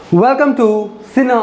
Welcome to Sinha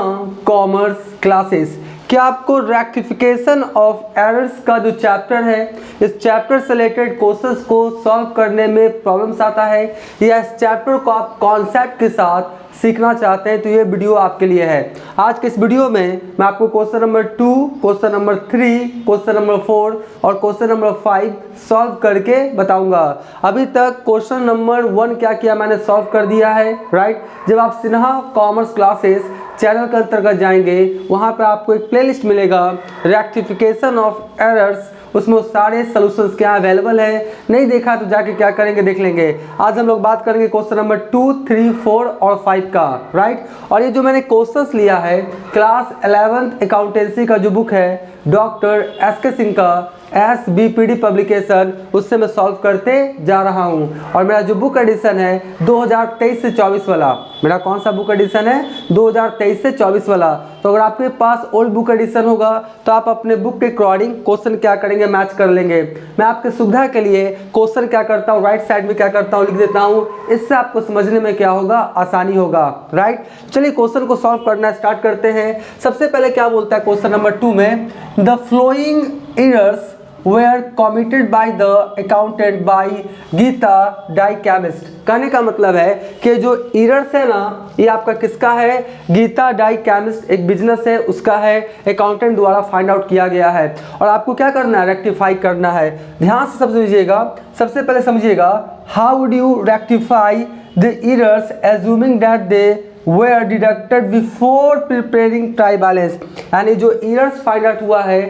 commerce classes. क्या आपको rectification of errors का जो चैप्टर है, इस चैप्टर से रिलेटेड क्वेश्चंस को सॉल्व करने में प्रॉब्लम्स आता है, या इस चैप्टर को आप कॉन्सेप्ट के साथ सीखना चाहते हैं तो ये वीडियो आपके लिए है। आज के इस वीडियो में मैं आपको question number 2, question number 3, question number 4 और क्वेश्चन नंबर 5 सॉल्व करके बताऊंगा। अभी तक क्वेश्चन नंबर 1 क्या किया मैंने सॉल्व कर दिया है, राइट। जब आप सिन्हा कॉमर्स क्लासेस चैनल के अंतर्गत जाएंगे, वहाँ पे आपको एक प्लेलिस्ट मिलेगा रेक्टिफिकेशन ऑफ एरर्स, उसमें सारे सॉल्यूशंस क्या अवेलेबल है। नहीं देखा तो जाके क्या करेंगे देख लेंगे। आज हम लोग बात करेंगे क्वेश्चन नंबर 2, 3, 4 और 5 का, राइट। और ये जो मैंने क्वेश्चंस लिया है क्लास 11th अकाउंटेंसी का जो बुक है डॉक्टर एस के सिंह का SBPD पब्लिकेशन, उससे मैं सॉल्व करते जा रहा हूँ। और मेरा जो बुक एडिशन है 2023 से 24 वाला, मेरा कौन सा बुक एडिशन है 2023 से 24 वाला। तो अगर आपके पास ओल्ड बुक एडिशन होगा तो आप अपने बुक के अकॉर्डिंग क्वेश्चन क्या करेंगे, मैच कर लेंगे। मैं आपके सुविधा के लिए क्वेश्चन क्या करता हूँ, राइट साइड में क्या करता हूँ लिख देता हूँ, इससे आपको समझने में क्या होगा, आसानी होगा, राइट। चलिए क्वेश्चन को सॉल्व करना स्टार्ट करते हैं। सबसे पहले क्या बोलता है क्वेश्चन नंबर 2 में, the following errors were committed by the accountant by Gita dye chemist. कहने का मतलब है कि जो एरर्स है ना, ये आपका किसका है, गीता डाई केमिस्ट एक बिजनेस है उसका है, अकाउंटेंट द्वारा फाइंड आउट किया गया है। और आपको क्या करना है, रेक्टिफाई करना है। ध्यान से सब समझिएगा। सबसे पहले समझिएगा, how would you rectify the errors assuming that they were deducted before preparing trial balance. यानी जो एरर्स फाइंड आउट हुआ है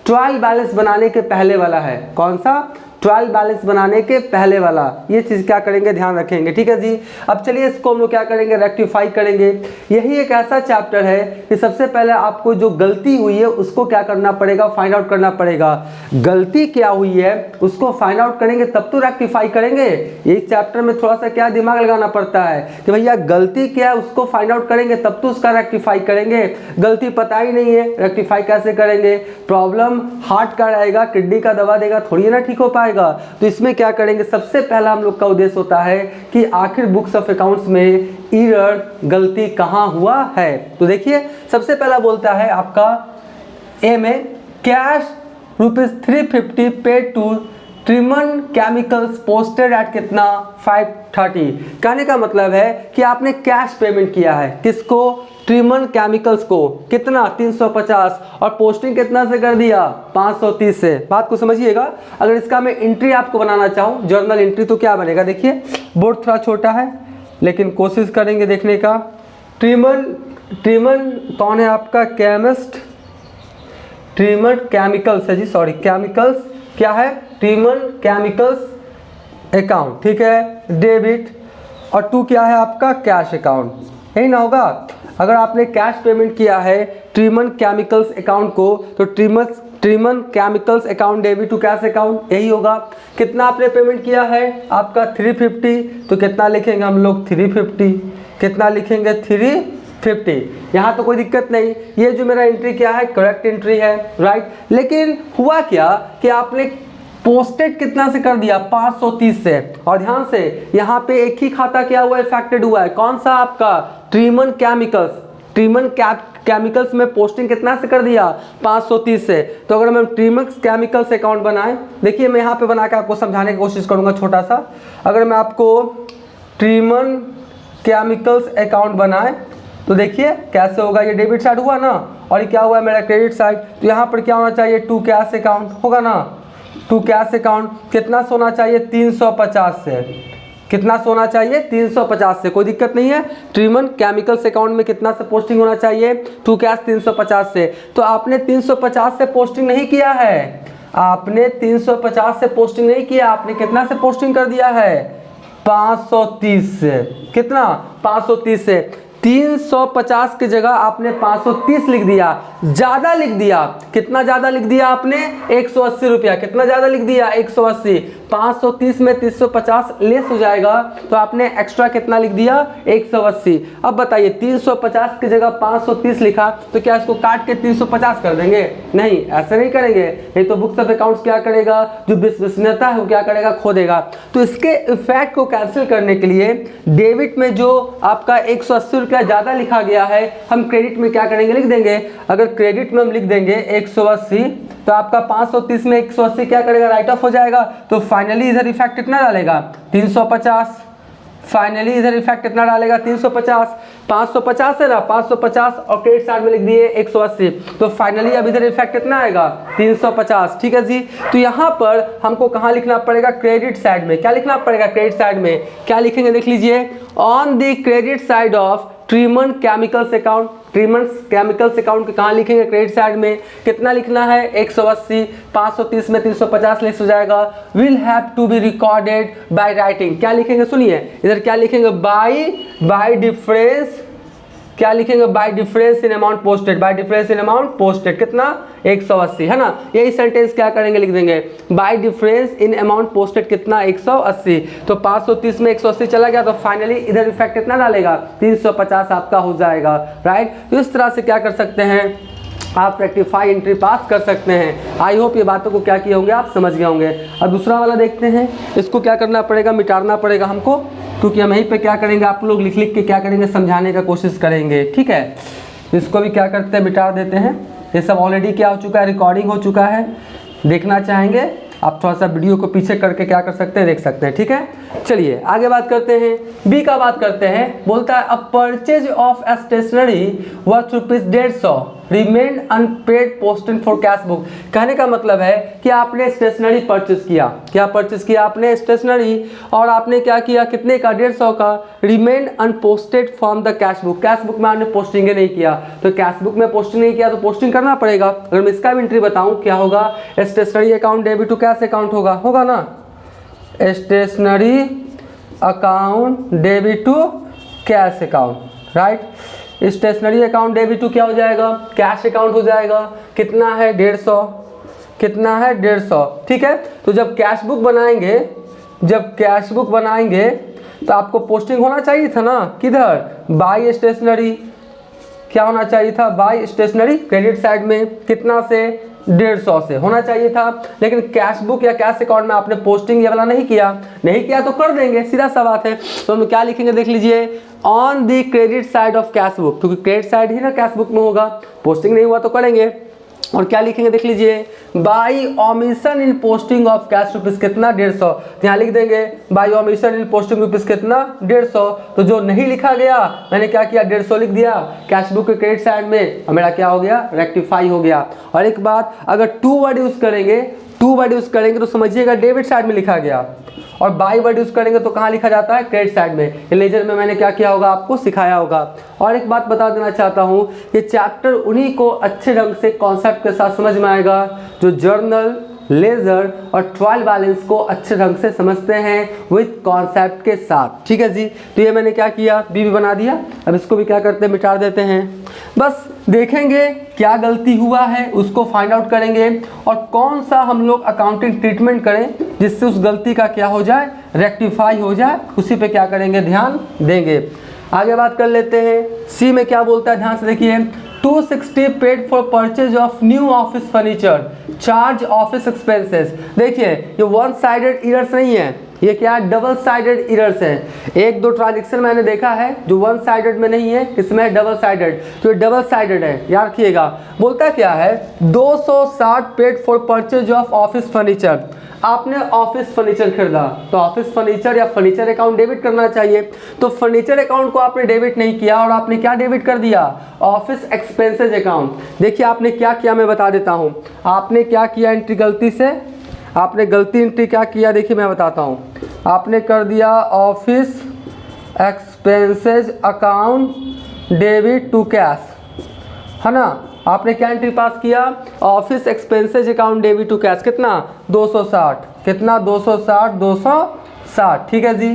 ट्रायल बैलेंस बनाने के पहले वाला है। कौन सा, ट्रायल बैलेंस बनाने के पहले वाला। ये चीज़ क्या करेंगे, ध्यान रखेंगे, ठीक है जी। अब चलिए इसको हम लोग क्या करेंगे, रेक्टिफाई करेंगे। यही एक ऐसा चैप्टर है कि सबसे पहले आपको जो गलती हुई है उसको क्या करना पड़ेगा, फाइंड आउट करना पड़ेगा। गलती क्या हुई है उसको फाइंड आउट करेंगे तब तो रेक्टिफाई करेंगे। एक चैप्टर में थोड़ा सा क्या दिमाग लगाना पड़ता है कि भैया गलती क्या है उसको फाइंड आउट करेंगे तब तो उसका रेक्टिफाई करेंगे। गलती पता ही नहीं है, रेक्टिफाई कैसे करेंगे। प्रॉब्लम हार्ट का रहेगा, किडनी का दवा देगा थोड़ी ना ठीक हो पाएगा। तो इसमें क्या करेंगे, सबसे पहला हम लोग का उद्देश्य होता है कि आखिर बुक्स ऑफ अकाउंट्स में एरर, गलती कहां हुआ है। तो देखिए सबसे पहला बोलता है आपका ए में, cash ₹350 paid to Triman chemicals posted at कितना 530। कहने का मतलब है कि आपने कैश पेमेंट किया है, किसको, ट्रिमन केमिकल्स को, कितना 350, और पोस्टिंग कितना से कर दिया 530 से। बात को समझिएगा। अगर इसका मैं एंट्री आपको बनाना चाहूँ, जर्नल एंट्री, तो क्या बनेगा, देखिए बोर्ड थोड़ा छोटा है लेकिन कोशिश करेंगे देखने का। ट्रिमन कौन है आपका, केमिस्ट, ट्रिमन केमिकल्स है जी, सॉरी केमिकल्स क्या है, ट्रिमन केमिकल्स अकाउंट, ठीक है, डेबिट, और 2 क्या है आपका, कैश अकाउंट, यही ना होगा। अगर आपने कैश पेमेंट किया है ट्रिमन केमिकल्स अकाउंट को तो Triman chemicals account debit to cash account, यही होगा। कितना आपने पेमेंट किया है आपका 350, तो कितना लिखेंगे हम लोग 350, कितना लिखेंगे 350। यहाँ तो कोई दिक्कत नहीं, ये जो मेरा एंट्री क्या है, करेक्ट एंट्री है, राइट। लेकिन हुआ क्या कि आपने पोस्टेड कितना से कर दिया 530 से। और ध्यान से यहाँ पे एक ही खाता क्या हुआ, इफेक्टेड हुआ है, कौन सा आपका, ट्रिमन केमिकल्स। ट्रिमन केमिकल्स में पोस्टिंग कितना से कर दिया 530 से। तो अगर मैं ट्रिमन केमिकल्स अकाउंट बनाए, देखिए मैं यहाँ पे बना के आपको समझाने की कोशिश करूँगा छोटा सा। अगर मैं आपको ट्रिमन केमिकल्स अकाउंट बनाए तो देखिए कैसे होगा, ये डेबिट साइड हुआ ना, और ये क्या हुआ मेरा क्रेडिट साइड। तो यहाँ पर क्या होना चाहिए, टू कैश अकाउंट होगा ना, टू कैश अकाउंट। कितना सोना चाहिए 350 से, कितना सोना चाहिए 350 से, कोई दिक्कत नहीं है। ट्रिमन केमिकल्स अकाउंट में कितना से पोस्टिंग होना चाहिए, टू कैश 350 से। तो आपने 350 से पोस्टिंग नहीं किया है, आपने 350 से पोस्टिंग नहीं किया, आपने कितना से पोस्टिंग कर दिया है 530 से। कितना 530 से, 350 की जगह आपने 530 लिख दिया, ज़्यादा लिख दिया। कितना ज़्यादा लिख दिया आपने 180 रुपया, कितना ज़्यादा लिख दिया 180। 530 में 350 लेस हो जाएगा तो आपने एक्स्ट्रा कितना लिख दिया 180। अब बताइए 350 की जगह 530 लिखा तो क्या इसको काट के 350 कर देंगे? नहीं, ऐसे नहीं करेंगे, नहीं तो बुक्स ऑफ अकाउंट्स क्या करेगा, जो विश्वसनीयता है वो क्या करेगा, खो देगा। तो इसके इफेक्ट को कैंसिल करने के लिए डेबिट में जो आपका 180 रुपया ज़्यादा लिखा गया है हम क्रेडिट में क्या करेंगे, लिख देंगे। अगर क्रेडिट में हम लिख देंगे 180 तो आपका 530 में 180 क्या करेगा, राइट ऑफ हो जाएगा। तो फाइनली इधर इफेक्ट कितना डालेगा 350, फाइनली इधर इफेक्ट कितना डालेगा 350, 550 है ना, 550 और क्रेडिट साइड में लिख दिए 180 तो फाइनली अब इधर इफेक्ट कितना आएगा 350। ठीक है जी। तो यहाँ पर हमको कहाँ लिखना पड़ेगा, क्रेडिट साइड में। क्या लिखना पड़ेगा क्रेडिट साइड में, क्या लिखेंगे देख लीजिए, on the credit side of Triman chemicals account. Triman chemicals account के कहाँ लिखेंगे, क्रेडिट साइड में। कितना लिखना है 180, 530 में 350 लेस हो जाएगा। Will have to be recorded by writing. क्या लिखेंगे सुनिए, इधर क्या लिखेंगे, बाय डिफरेंस, क्या लिखेंगे, bye difference in amount posted, bye difference in amount posted कितना 180 है ना। यही सेंटेंस क्या करेंगे, लिख देंगे bye difference in amount posted कितना 180। तो 530 में 180 चला गया तो फाइनली इधर इफेक्ट कितना डालेगा 350 आपका हो जाएगा, राइट। तो इस तरह से क्या कर सकते हैं आप रेक्टिफाई एंट्री पास कर सकते हैं। आई होप ये बातों को क्या किए होंगे आप समझ गए होंगे। अब दूसरा वाला देखते हैं, इसको क्या करना पड़ेगा, मिटाना पड़ेगा हमको, क्योंकि हम यहीं पे क्या करेंगे, आप लोग लिख लिख के क्या करेंगे, समझाने का कोशिश करेंगे। ठीक है, इसको भी क्या करते हैं, मिटा देते हैं। ये सब ऑलरेडी क्या हो चुका है, रिकॉर्डिंग हो चुका है। देखना चाहेंगे आप थोड़ा सा वीडियो को पीछे करके क्या कर सकते हैं, देख सकते हैं। ठीक है, चलिए आगे बात करते हैं। बी का बात करते हैं, बोलता है a purchase of a stationery worth ₹150 remain unpaid posted for cash book. कहने का मतलब है कि आपने स्टेशनरी परचेज किया, क्या परचेज किया आपने, स्टेशनरी, और आपने क्या किया, कितने का 150 का, remain unposted from the cash book. Cash book में आपने पोस्टिंग नहीं किया, तो कैश बुक में पोस्टिंग नहीं किया तो पोस्टिंग करना पड़ेगा। अगर मैं इसका भी एंट्री बताऊं क्या होगा, stationery account debit to cash account होगा ना, stationery account debit to cash account, right. Stationery account debit to क्या हो जाएगा, कैश अकाउंट हो जाएगा। कितना है 150, कितना है 150। ठीक है, तो जब कैश बुक बनाएंगे तो आपको पोस्टिंग होना चाहिए था ना, किधर, बाय स्टेशनरी, क्या होना चाहिए था, बाय स्टेशनरी क्रेडिट साइड में, कितना से 150 से होना चाहिए था। लेकिन कैश बुक या कैश अकाउंट में आपने पोस्टिंग ये वाला नहीं किया तो कर देंगे, सीधा सा बात है। तो हम क्या लिखेंगे देख लीजिए, on the credit side of cash book, क्योंकि क्रेडिट साइड ही ना कैश बुक में होगा, पोस्टिंग नहीं हुआ तो करेंगे। और क्या लिखेंगे देख लीजिए, by omission in posting of cash rupees कितना 150, यहाँ लिख देंगे by omission in posting rupees कितना 150। तो जो नहीं लिखा गया मैंने क्या किया 150 लिख दिया कैश बुक के क्रेडिट साइड में, और मेरा क्या हो गया, रेक्टिफाई हो गया। और एक बात, अगर टू वर्ड यूज़ करेंगे तो समझिएगा डेबिट साइड में लिखा गया, और बाई वर्ड यूज़ करेंगे तो कहाँ लिखा जाता है, क्रेडिट साइड में। लेजर में मैंने क्या किया होगा, आपको सिखाया होगा। और एक बात बता देना चाहता हूँ, ये चैप्टर उन्हीं को अच्छे ढंग से कॉन्सेप्ट के साथ समझ में आएगा जो जर्नल, लेजर और ट्रायल बैलेंस को अच्छे ढंग से समझते हैं विद कॉन्सेप्ट के साथ। ठीक है जी, तो ये मैंने क्या किया, बी भी बना दिया। अब इसको भी क्या करते हैं, मिटा देते हैं। बस देखेंगे क्या गलती हुआ है उसको फाइंड आउट करेंगे, और कौन सा हम लोग अकाउंटिंग ट्रीटमेंट करें जिससे उस गलती का क्या हो जाए, रेक्टिफाई हो जाए, उसी पे क्या करेंगे, ध्यान देंगे। आगे बात कर लेते हैं, सी में क्या बोलता है, ध्यान से देखिए। 260 paid for purchase of new office furniture, charge office expenses. देखिए ये वन साइडेड इरर्स नहीं है, ये क्या है, डबल साइडेड इरर्स है। एक दो ट्रांजेक्शन मैंने देखा है जो वन साइडेड में नहीं है, इसमें डबल साइडेड, तो ये डबल साइडेड है, याद रखिएगा। बोलता क्या है, 260 paid for purchase of office furniture. आपने ऑफिस फर्नीचर खरीदा तो ऑफिस फर्नीचर या फर्नीचर अकाउंट डेबिट करना चाहिए, तो फर्नीचर अकाउंट को आपने डेबिट नहीं किया और आपने क्या डेबिट कर दिया, ऑफिस एक्सपेंसेज अकाउंट। देखिए आपने क्या किया, मैं बता देता हूँ आपने क्या किया एंट्री गलती से, आपने गलती एंट्री क्या किया, देखिए मैं बताता हूँ। आपने कर दिया office expenses account debit to cash, है ना। आपने क्या एंट्री पास किया, office expenses account debit to cash, कितना 260, कितना 260। ठीक है जी,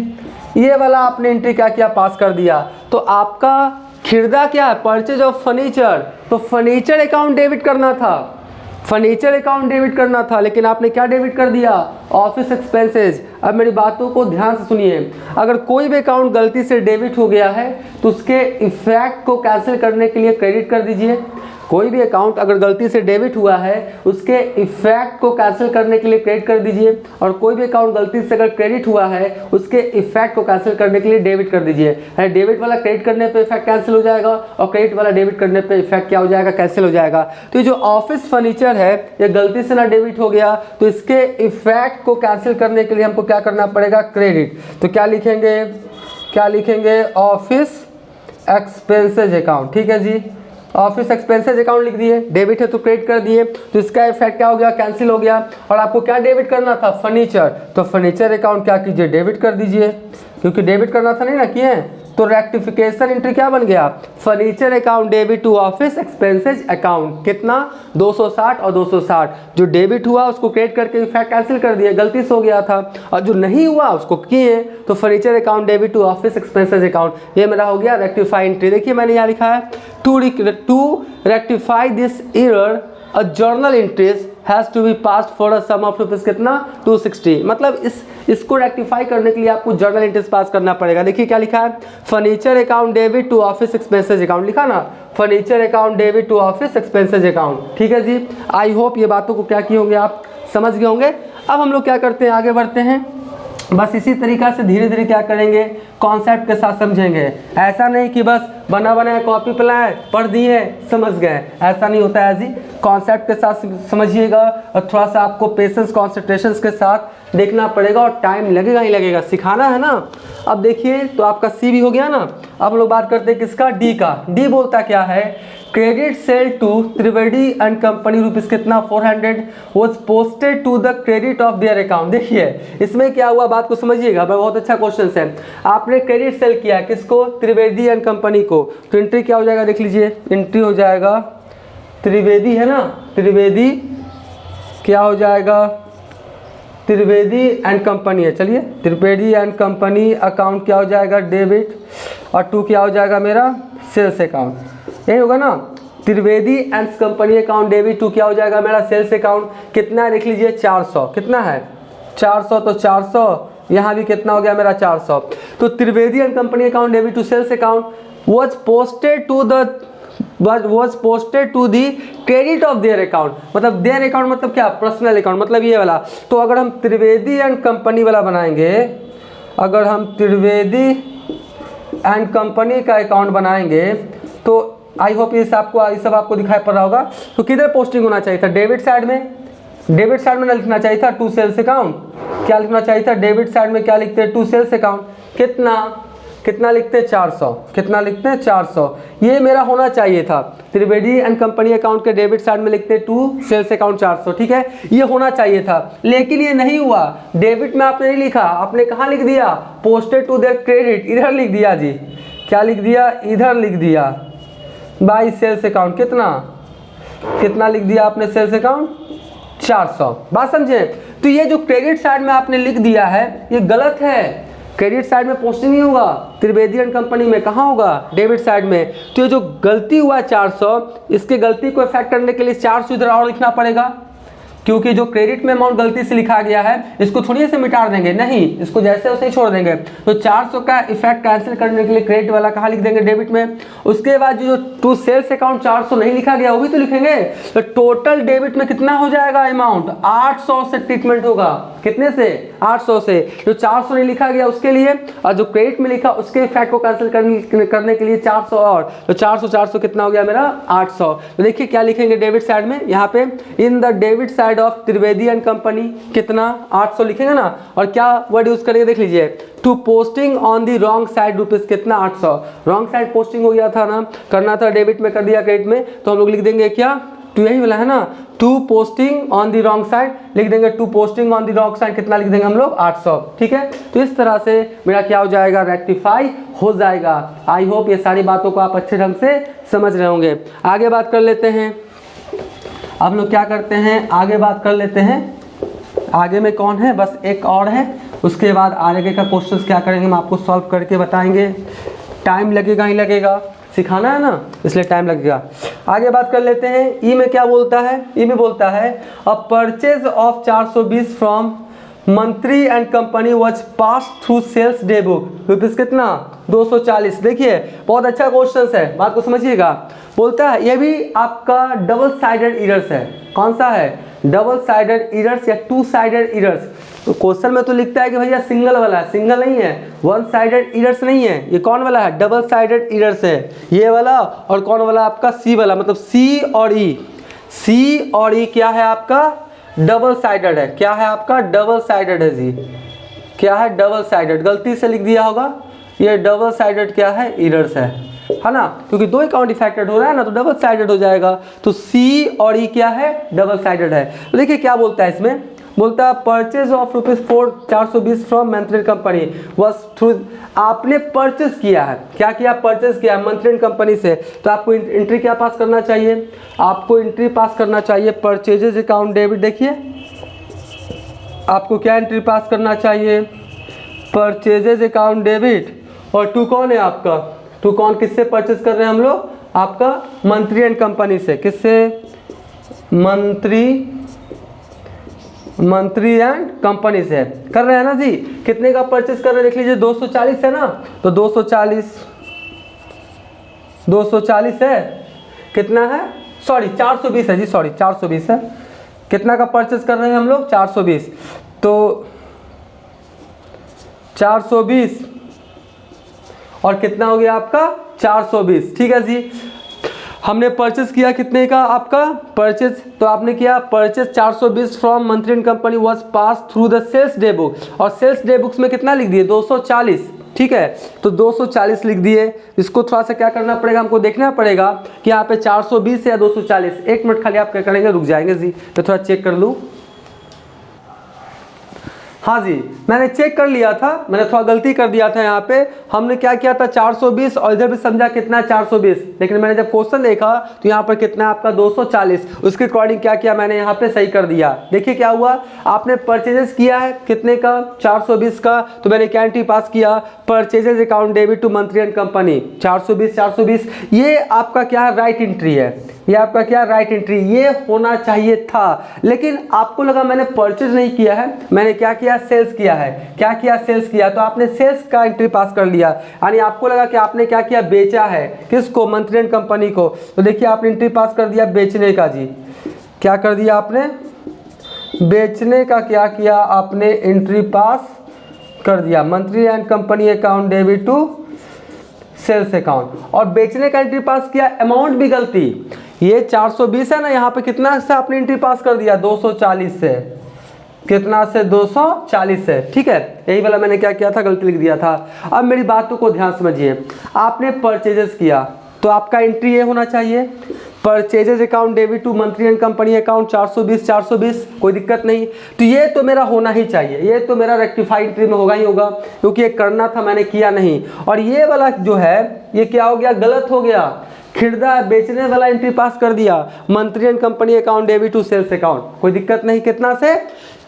ये वाला आपने एंट्री क्या किया, पास कर दिया। तो आपका खरीदा क्या है, परचेज ऑफ फर्नीचर, तो फर्नीचर अकाउंट डेबिट करना था, फर्नीचर अकाउंट डेबिट करना था, लेकिन आपने क्या डेबिट कर दिया, ऑफिस एक्सपेंसेस। अब मेरी बातों को ध्यान से सुनिए, अगर कोई भी अकाउंट गलती से डेबिट हो गया है तो उसके इफेक्ट को कैंसिल करने के लिए क्रेडिट कर दीजिए। कोई भी अकाउंट अगर गलती से डेबिट हुआ है उसके इफेक्ट को कैंसिल करने के लिए क्रेडिट कर दीजिए, और कोई भी अकाउंट गलती से अगर क्रेडिट हुआ है उसके इफेक्ट को कैंसिल करने के लिए डेबिट कर दीजिए। डेबिट वाला क्रेडिट करने पे इफेक्ट कैंसिल हो जाएगा और क्रेडिट वाला डेबिट करने पे इफेक्ट क्या हो जाएगा, कैंसिल हो जाएगा। तो ये जो ऑफिस फर्नीचर है ये गलती से ना डेबिट हो गया तो इसके इफेक्ट को कैंसिल करने के लिए हमको क्या करना पड़ेगा, क्रेडिट। तो क्या लिखेंगे, ऑफिस एक्सपेंसेज अकाउंट। ठीक है जी, ऑफिस एक्सपेंसेस अकाउंट लिख दिए, डेबिट है तो क्रेडिट कर दिए, तो इसका इफेक्ट क्या हो गया, कैंसिल हो गया। और आपको क्या डेबिट करना था, फर्नीचर, तो फर्नीचर अकाउंट क्या कीजिए, डेबिट कर दीजिए, क्योंकि डेबिट करना था नहीं ना, किए। तो रेक्टिफिकेशन एंट्री क्या बन गया, furniture account debit to office expenses account. कितना, 260 और 260। जो डेबिट हुआ उसको क्रेडिट करके इफेक्ट कैंसिल कर दिया, गलती से हो गया था, और जो नहीं हुआ उसको किए तो furniture account debit to office expenses account. ये मेरा हो गया रेक्टिफाई एंट्री। देखिए मैंने यहाँ लिखा है to rectify this error a journal entries has to be passed for a sum of rupees कितना, 260। मतलब इसको रेक्टिफाई करने के लिए आपको जर्नल एंट्रीज पास करना पड़ेगा। देखिए क्या लिखा है, furniture account debit to office expenses account, लिखा ना, furniture account debit to office expenses account. ठीक है जी, आई होप ये बातों को क्या किए होंगे, आप समझ गए होंगे। अब हम लोग क्या करते हैं, आगे बढ़ते हैं। बस इसी तरीक़ा से धीरे धीरे क्या करेंगे, कॉन्सेप्ट के साथ समझेंगे। ऐसा नहीं कि बस बना बनाया कॉपी पे लाए, पढ़ दिए, समझ गए, ऐसा नहीं होता है जी। कॉन्सेप्ट के साथ समझिएगा और थोड़ा सा आपको पेशेंस कॉन्सेंट्रेशन के साथ देखना पड़ेगा, और टाइम लगेगा ही लगेगा, सिखाना है ना। अब देखिए तो आपका सी भी हो गया ना। अब हम लोग बात करते हैं किसका, डी का। डी बोलता क्या है, credit sale to Trivedi and company rupees कितना, 400 was posted to the credit of their account. देखिए इसमें क्या हुआ, बात को समझिएगा, बहुत अच्छा क्वेश्चन है। आपने क्रेडिट सेल किया किसको, त्रिवेदी एंड कंपनी को, तो एंट्री क्या हो जाएगा, देख लीजिए, एंट्री हो जाएगा त्रिवेदी है ना, त्रिवेदी क्या हो जाएगा, त्रिवेदी एंड कंपनी है। चलिए त्रिवेदी एंड कंपनी अकाउंट क्या हो जाएगा, डेबिट, और टू क्या हो जाएगा मेरा, सेल्स अकाउंट। यही होगा ना, Trivedi and company account debit to क्या हो जाएगा मेरा, सेल्स अकाउंट। कितना लिख लीजिए, 400। कितना है, 400, तो 400 यहाँ भी कितना हो गया मेरा, 400। तो Trivedi and company account debit to sales account was posted to the credit of their account। मतलब their account मतलब क्या, पर्सनल अकाउंट, मतलब ये वाला। तो अगर हम त्रिवेदी एंड कंपनी वाला बनाएंगे, अगर हम त्रिवेदी एंड कंपनी का अकाउंट बनाएंगे तो आई होप ये सब आपको दिखाई पड़ रहा होगा। तो किधर पोस्टिंग होना चाहिए था, डेबिट साइड में, डेबिट साइड में ना लिखना चाहिए था टू सेल्स अकाउंट, क्या लिखना चाहिए था, डेबिट साइड में क्या लिखते हैं, टू सेल्स अकाउंट। कितना लिखते हैं, 400। कितना लिखते हैं, 400। ये मेरा होना चाहिए था, त्रिवेदी एंड कंपनी अकाउंट के डेबिट साइड में लिखते हैं टू सेल्स अकाउंट 400। ठीक है, ये होना चाहिए था, लेकिन ये नहीं हुआ। डेबिट में आपने नहीं लिखा, आपने कहाँ लिख दिया, पोस्टेड टू देयर क्रेडिट, इधर लिख दिया जी। क्या लिख दिया, इधर लिख दिया बाई सेल्स अकाउंट। कितना लिख दिया आपने, सेल्स अकाउंट 400। बात समझे। तो ये जो क्रेडिट साइड में आपने लिख दिया है ये गलत है, क्रेडिट साइड में पोस्टिंग नहीं होगा, त्रिवेदी एंड कंपनी में कहाँ होगा, डेबिट साइड में। तो ये जो गलती हुआ 400, इसके गलती को इफेक्ट करने के लिए 400 इधर और लिखना पड़ेगा, क्योंकि जो क्रेडिट में अमाउंट गलती से लिखा गया है इसको थोड़ी से मिटा देंगे, नहीं, इसको जैसे वैसे ही छोड़ देंगे। तो 400 का इफेक्ट कैंसिल करने के लिए क्रेडिट वाला कहाँ लिख देंगे, डेबिट में। उसके बाद जो टू सेल्स अकाउंट 400 नहीं लिखा गया वो भी तो लिखेंगे। तो टोटल डेबिट में कितना हो जाएगा अमाउंट, 800 से ट्रीटमेंट होगा। कितने से, 800 से। जो 400 नहीं लिखा गया उसके लिए, और जो क्रेडिट में लिखा उसके इफेक्ट को कैंसिल करने के लिए 400 और, तो 400 कितना हो गया मेरा, 800। तो देखिए क्या लिखेंगे डेबिट साइड में, यहाँ पे in the debit side of Trivedi and company कितना, 800 लिखेंगे ना। और क्या वर्ड यूज करेंगे, देख लीजिए, to posting on the wrong side rupees कितना, 800। रॉन्ग साइड पोस्टिंग हो गया था ना, करना था डेबिट में, कर दिया क्रेडिट में, तो हम लोग लिख देंगे क्या, टू, यही वाला है ना, to posting on the wrong side लिख देंगे, to posting on the wrong side कितना लिख देंगे हम लोग, 800। ठीक है, तो इस तरह से मेरा क्या हो जाएगा, रेक्टिफाई हो जाएगा। आई होप ये सारी बातों को आप अच्छे ढंग से समझ रहे होंगे। आगे बात कर लेते हैं, अब लोग क्या करते हैं, आगे बात कर लेते हैं। आगे में कौन है, बस एक और है, उसके बाद आगे का क्वेश्चन क्या करेंगे हम आपको सॉल्व करके बताएंगे। टाइम लगेगा ही लगेगा, सिखाना है ना, इसलिए टाइम लगेगा। आगे बात कर लेते हैं। ई में क्या बोलता है? ई में बोलता है a purchase of 420 from Mantri and company was pass through sales day book, rupees कितना? 240। देखिए बहुत अच्छा क्वेश्चन है, बात को समझिएगा। बोलता है ये भी आपका डबल साइडेड इरर्स है। कौन सा है? डबल साइडेड इरर्स या टू साइडेड इरर्स। तो क्वेश्चन में तो लिखता है कि भैया सिंगल वाला है, सिंगल नहीं है, वन साइडेड इरर्स नहीं है। ये कौन वाला है? डबल साइडेड इरर्स है, ये वाला। और कौन वाला? आपका सी वाला, मतलब सी और ई। सी और ई क्या है आपका? डबल साइडेड है। क्या है आपका? डबल साइडेड है जी। क्या है? Double sided. गलती से लिख दिया होगा, ये डबल साइडेड क्या है? इरर्स है ना, क्योंकि दो अकाउंट इफेक्टेड हो रहा है ना, तो डबल साइडेड हो जाएगा। तो सी और ई क्या है? डबल साइडेड है। तो देखिए क्या बोलता है इसमें, बोलता है परचेज ऑफ रुपीज़ 420 फ्रॉम मंत्री कंपनी वॉज थ्रू। आपने परचेज किया है, क्या किया? परचेज किया है मंत्री कंपनी से। तो आपको एंट्री क्या पास करना चाहिए? आपको एंट्री पास करना चाहिए परचेजेज अकाउंट डेबिट। देखिए आपको क्या एंट्री पास करना चाहिए? Purchases account debit. और टू कौन है आपका? टू कौन? किससे परचेज कर रहे हैं हम लोग? आपका मंत्री एंड कंपनी से। किससे? मंत्री एंड कंपनी से कर रहे हैं ना जी। कितने का परचेज कर रहे हैं? देख लीजिए 240 है ना, तो 240 है। कितना है? सॉरी 420 है जी, सॉरी 420 है। कितना का परचेज कर रहे हैं हम लोग? 420। तो 420 और कितना हो गया आपका? 420। ठीक है जी। हमने परचेज किया कितने का? आपका परचेज तो आपने किया purchase 420 from Mantri and company was pass through the sales day book. और सेल्स डे बुक्स में कितना लिख दिए? 240। ठीक है, तो 240 लिख दिए। इसको थोड़ा सा क्या करना पड़ेगा? हमको देखना पड़ेगा कि यहाँ पे 420 या 240। एक मिनट खाली आप क्या करेंगे? रुक जाएंगे जी, मैं थोड़ा चेक कर लूँ। हाँ जी, मैंने चेक कर लिया था, मैंने थोड़ा गलती कर दिया था। यहाँ पे हमने क्या किया था? 420 और इधर भी समझा कितना? 420। लेकिन मैंने जब क्वेश्चन देखा तो यहाँ पर कितना आपका? 240। उसके अकॉर्डिंग क्या किया मैंने? यहाँ पे सही कर दिया। देखिए क्या हुआ, आपने परचेजेस किया है कितने का? 420 का। तो मैंने क्या एंट्री पास किया? परचेजेज अकाउंट डेबिट टू मंत्री एंड कंपनी 420। ये आपका क्या है? राइट एंट्री है। ये आपका क्या? Right entry. ये होना चाहिए था, लेकिन आपको लगा मैंने परचेज नहीं किया है, मैंने क्या किया? सेल्स किया है। क्या किया? सेल्स किया। तो आपने सेल्स का एंट्री पास कर लिया, यानी आपको लगा कि आपने क्या किया? बेचा है। किसको? मंत्री एंड कंपनी को। तो देखिए आपने एंट्री पास कर दिया बेचने का जी। क्या कर दिया आपने? बेचने का क्या किया आपने? एंट्री पास कर दिया। Mantri and company account debit to sales account. और बेचने का एंट्री पास किया, अमाउंट भी गलती। ये 420 है ना, यहाँ पे कितना से आपने एंट्री पास कर दिया? 240 से। कितना से? 240 से। ठीक है, यही वाला मैंने क्या किया था? गलती लिख दिया था। अब मेरी बातों को ध्यान समझिए। आपने परचेजेस किया तो आपका एंट्री ये होना चाहिए, परचेजेज अकाउंट डेबिट टू मंत्री एंड कंपनी अकाउंट 420, कोई दिक्कत नहीं। तो ये तो मेरा होना ही चाहिए, ये तो मेरा रेक्टिफाइड एंट्री में होगा ही होगा, क्योंकि ये करना था मैंने किया नहीं। और ये वाला जो है ये क्या हो गया? गलत हो गया। खरीदा बेचने वाला एंट्री पास कर दिया, Mantri and company account debit to sales account, कोई दिक्कत नहीं। कितना से?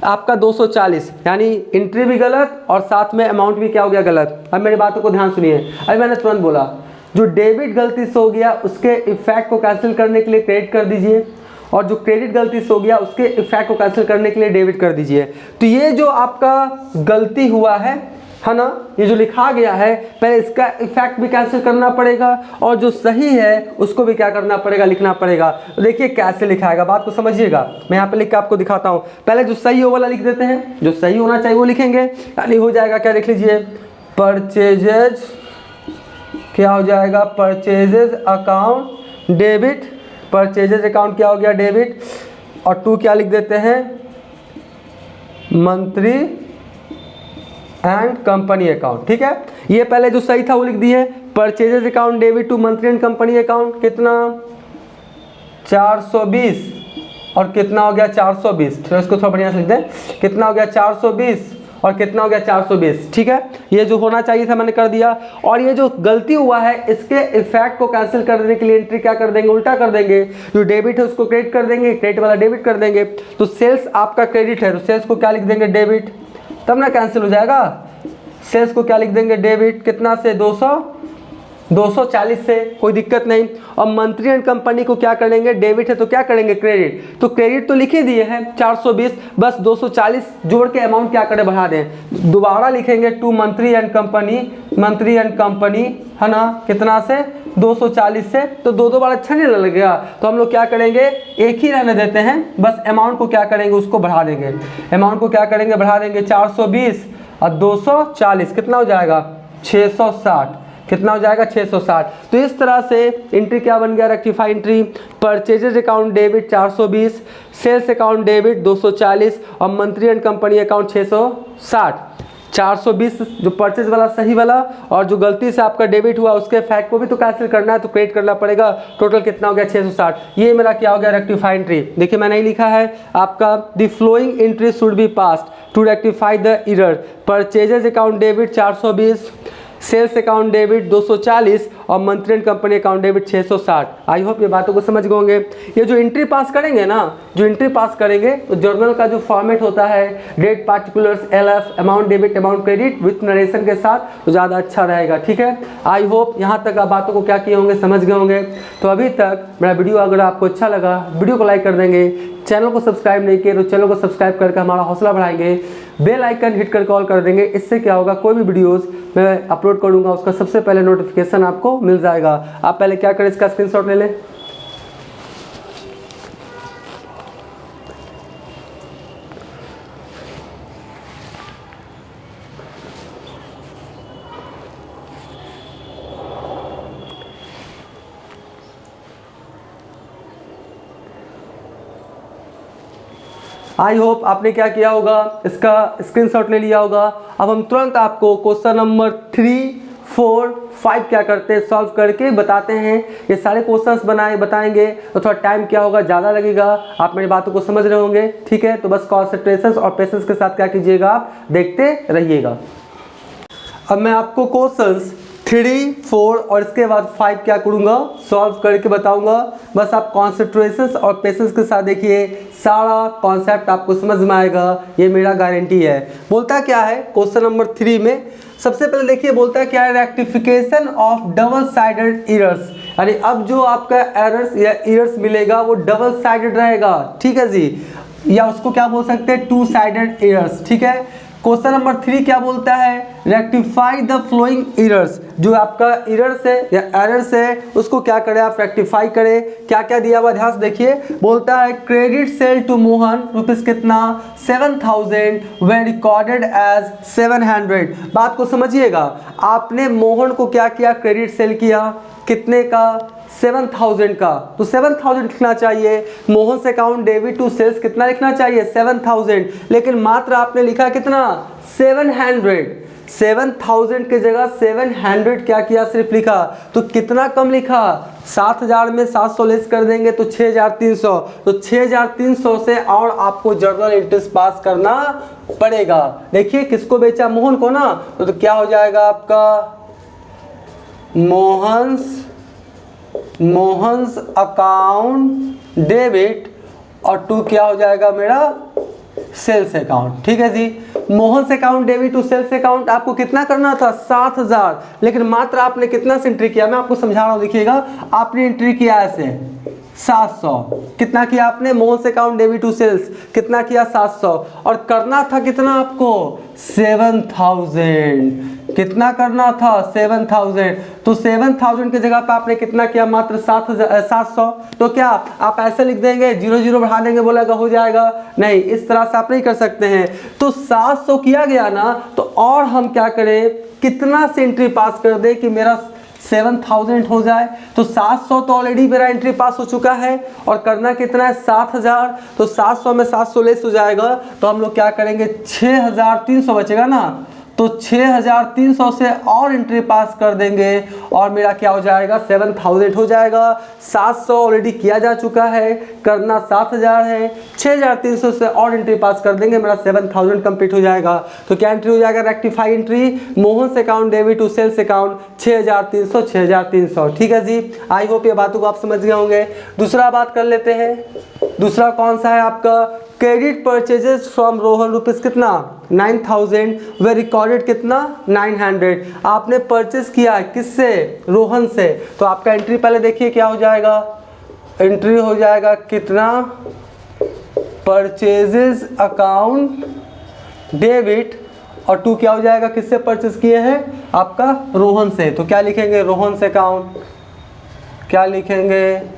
आपका 240, यानी एंट्री भी गलत और साथ में अमाउंट भी क्या हो गया? गलत। अब मेरी बातों को ध्यान सुनिए। अभी मैंने तुरंत बोला जो डेबिट गलती से हो गया उसके इफेक्ट को कैंसिल करने के लिए क्रेडिट कर दीजिए, और जो क्रेडिट गलती से हो गया उसके इफेक्ट को कैंसिल करने के लिए डेबिट कर दीजिए। तो ये जो आपका गलती हुआ है ना, ये जो लिखा गया है, पहले इसका इफेक्ट भी कैंसिल करना पड़ेगा और जो सही है उसको भी क्या करना पड़ेगा? लिखना पड़ेगा। तो देखिए कैसे लिखाएगा, बात को समझिएगा। मैं यहाँ पे लिख के आपको दिखाता हूँ। पहले जो सही हो वाला लिख देते हैं, जो सही होना चाहिए वो लिखेंगे, यानी हो जाएगा क्या? देख लीजिए, परचेजेज क्या हो जाएगा? Purchases account debit. Purchases account क्या हो गया? डेबिट। और टू क्या लिख देते हैं? मंत्री एंड कंपनी अकाउंट। ठीक है, ये पहले जो सही था वो लिख दिए, परचेजेज अकाउंट डेबिट टू मंत्री एंड कंपनी अकाउंट। कितना? 420। और कितना हो गया? 420। तो इसको थोड़ा बढ़िया से लिख दें। कितना हो गया? 420 और कितना हो गया? 420। ठीक है, ये जो होना चाहिए था मैंने कर दिया। और ये जो गलती हुआ है इसके इफेक्ट को कैंसिल कर देने के लिए एंट्री क्या कर देंगे? उल्टा कर देंगे। जो डेबिट है उसको क्रेडिट कर देंगे, क्रेडिट वाला डेबिट कर देंगे। तो सेल्स आपका क्रेडिट है, तो सेल्स को क्या लिख देंगे? डेबिट। तब ना कैंसिल हो जाएगा। सेल्स को क्या लिख देंगे? डेबिट। कितना से? 240 से, कोई दिक्कत नहीं। और मंथली एंड कंपनी को क्या करेंगे, डेबिट है तो क्या करेंगे, क्रेडिट। तो क्रेडिट तो लिखे दिए हैं 420, बस 240 जोड़ के अमाउंट क्या करें, बढ़ा दें। दोबारा लिखेंगे टू मंथली एंड कंपनी है ना, कितना से 240 से, तो दो बार अच्छा नहीं लगेगा। तो हम लोग क्या करेंगे, एक ही रहने देते हैं, बस अमाउंट को क्या करेंगे, उसको बढ़ा देंगे। अमाउंट को क्या करेंगे, बढ़ा देंगे। 420 और 240 कितना हो जाएगा, 660। कितना हो जाएगा, 660। तो इस तरह से एंट्री क्या बन गया, rectify entry. Purchases account debit 420, sales account debit 240 और मंथली एंड कंपनी अकाउंट 660। 420 जो परचेज वाला सही वाला, और जो गलती से आपका डेबिट हुआ उसके फैक्ट को भी तो कैंसिल करना है, तो क्रेडिट करना पड़ेगा। टोटल कितना हो गया, 660। ये मेरा क्या हो गया, रेक्टिफाई एंट्री। देखिए मैंने ही लिखा है आपका, the following entry should be passed to rectify the error. Purchases account debit 420, sales account debit 240 और Mantri and company account debit 660। I hope ये बातों को समझ गए होंगे। ये जो एंट्री पास करेंगे ना, जो एंट्री पास करेंगे तो जर्नल का जो फॉर्मेट होता है, date particulars, LF, amount debit, amount credit with narration के साथ, तो ज़्यादा अच्छा रहेगा। ठीक है, आई होप यहाँ तक आप बातों को क्या किए होंगे, समझ गए होंगे। तो अभी तक मेरा वीडियो अगर आपको अच्छा लगा, वीडियो को लाइक कर देंगे। चैनल को सब्सक्राइब नहीं किए तो चैनल को सब्सक्राइब करके हमारा हौसला बढ़ाएंगे। बेल आइकन हिट कर कॉल कर देंगे। इससे क्या होगा, कोई भी वीडियोस मैं अपलोड करूंगा उसका सबसे पहले नोटिफिकेशन आपको मिल जाएगा। आप पहले क्या करें, इसका स्क्रीनशॉट ले लें। आई होप आपने क्या किया होगा, इसका स्क्रीनशॉट ले लिया होगा। अब हम तुरंत आपको क्वेश्चन नंबर 3, 4, 5 क्या करते हैं, सॉल्व करके बताते हैं। ये सारे क्वेश्चंस बताएंगे तो थोड़ा टाइम क्या होगा, ज़्यादा लगेगा। आप मेरी बातों को समझ रहे होंगे, ठीक है। तो बस कॉन्सेंट्रेशन और पेशेंस के साथ क्या कीजिएगा, आप देखते रहिएगा। अब मैं आपको क्वेश्चंस 3, 4 और इसके बाद 5 क्या करूँगा, सॉल्व करके बताऊँगा। बस आप कॉन्सेंट्रेशन और पेशेंस के साथ देखिए, सारा कॉन्सेप्ट आपको समझ में आएगा, ये मेरा गारंटी है। बोलता क्या है क्वेश्चन नंबर 3 में, सबसे पहले देखिए बोलता है क्या है, rectification of double sided errors. यानी अब जो आपका एरर्स या एरर्स मिलेगा वो डबल साइडेड रहेगा, ठीक है जी, या उसको क्या बोल सकते हैं, 2 साइडेड एरर्स। ठीक है। क्वेश्चन नंबर 3 क्या बोलता है, रेक्टिफाई द फ्लोइंग एरर्स। जो आपका एरर्स है या एरर्स है उसको क्या करें, आप रेक्टिफाई करें। क्या क्या दिया हुआ ध्यान से देखिए, बोलता है credit sale to Mohan rupees कितना, 7000 वे रिकॉर्डेड एज 700। बात को समझिएगा, आपने मोहन को क्या किया, क्रेडिट सेल किया, कितने का, 7000 का, तो 7000 लिखना चाहिए। मोहन से अकाउंट डेबिट टू सेल्स कितना लिखना चाहिए, 7000, लेकिन मात्र आपने लिखा कितना, 700। 7000 की जगह 700 क्या किया, सिर्फ लिखा, तो कितना कम लिखा, 7000 में 700 लेस कर देंगे तो 6300। तो 6300 से और आपको जर्नल एंट्रीज पास करना पड़ेगा। देखिए किसको बेचा, मोहन को ना, तो क्या हो जाएगा आपका, मोहन्स अकाउंट डेबिट और 2 क्या हो जाएगा मेरा, सेल्स अकाउंट। ठीक है जी, मोहन से account debit to sales account आपको कितना करना था, 7000, लेकिन मात्र आपने कितना से एंट्री किया, मैं आपको समझा रहा हूँ। देखिएगा आपने एंट्री किया ऐसे 700, कितना किया आपने, मोहन से अकाउंट डेबिट टू सेल्स कितना किया, 700, और करना था कितना आपको, 7000। कितना करना था, 7000। तो 7000 की जगह पे आपने कितना किया, मात्र 700। तो क्या आप ऐसे लिख देंगे, 0 बढ़ा देंगे, बोलेगा हो जाएगा, नहीं, इस तरह से आप नहीं कर सकते हैं। तो 700 किया गया ना, तो और हम क्या करें, कितना से एंट्री पास कर दे कि मेरा 7000 हो जाए। तो 700 तो ऑलरेडी मेरा एंट्री पास हो चुका है, और करना कितना है, 7000। तो 700 में 700 लेस हो जाएगा, तो हम लोग क्या करेंगे, 6300 बचेगा ना, तो 6300 से और एंट्री पास कर देंगे और मेरा क्या हो जाएगा, 7000 हो जाएगा। 700 ऑलरेडी किया जा चुका है, करना 7000 है, 6300 से और एंट्री पास कर देंगे, मेरा 7000 कंप्लीट हो जाएगा। तो क्या एंट्री हो जाएगा, रेक्टिफाई एंट्री, मोहन से account debit to sales account 6300। ठीक है जी, आई होप ये बातों को आप समझ गए होंगे। दूसरा बात कर लेते हैं, दूसरा कौन सा है आपका, credit purchases from Rohan rupees कितना 9000, वे रिकॉर्डेड कितना 900। आपने परचेज किया किससे, रोहन से, तो आपका एंट्री पहले देखिए क्या हो जाएगा, एंट्री हो जाएगा कितना, परचेजेस अकाउंट डेबिट, और 2 क्या हो जाएगा, किससे परचेज किए हैं, आपका रोहन से, तो क्या लिखेंगे, रोहन से अकाउंट, क्या लिखेंगे,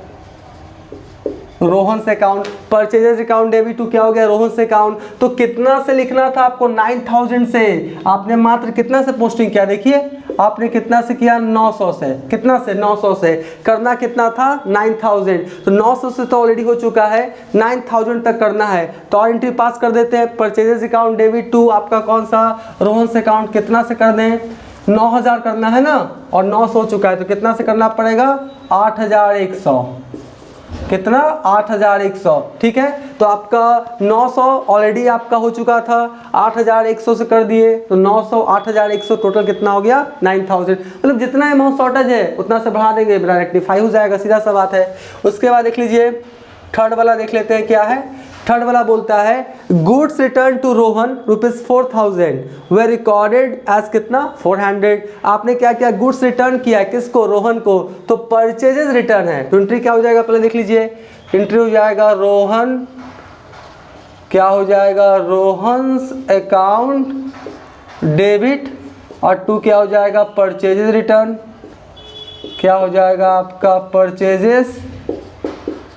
रोहन से account. Purchases account debit to क्या हो गया, रोहन से अकाउंट। तो कितना से लिखना था आपको, 9000 से, आपने मात्र कितना से पोस्टिंग किया, देखिए आपने कितना से किया, 900 से, कितना से, 900 से, करना कितना था 9000, तो 900 से तो ऑलरेडी हो चुका है, 9000 तक करना है, तो और एंट्री पास कर देते हैं। परचेजेस अकाउंट डेबिट टू आपका कौन सा, रोहन से अकाउंट, कितना से कर दें, 9000 करना है ना, और 900 हो चुका है, तो कितना से करना पड़ेगा, 8100, कितना 8100, ठीक है। तो आपका 900 ऑलरेडी आपका हो चुका था, 8100 से कर दिए, तो 900 8100 टोटल कितना हो गया 9000, मतलब जितना अमाउंट शॉर्टेज है उतना से बढ़ा देंगे, मेरा रेक्टिफाई हो जाएगा, सीधा सा बात है। उसके बाद देख लीजिए थर्ड वाला, देख लेते हैं क्या है। थर्ड वाला बोलता है goods return to Rohan rupees 4000 were recorded as कितना 400। आपने क्या किया, गुड्स रिटर्न किया, किसको, रोहन को, तो परचेजेस रिटर्न है, तो एंट्री क्या हो जाएगा, पहले देख लीजिए, एंट्री हो जाएगा रोहन, क्या हो जाएगा, रोहन्स अकाउंट डेबिट, और 2 क्या हो जाएगा, परचेजेस रिटर्न, क्या हो जाएगा आपका purchases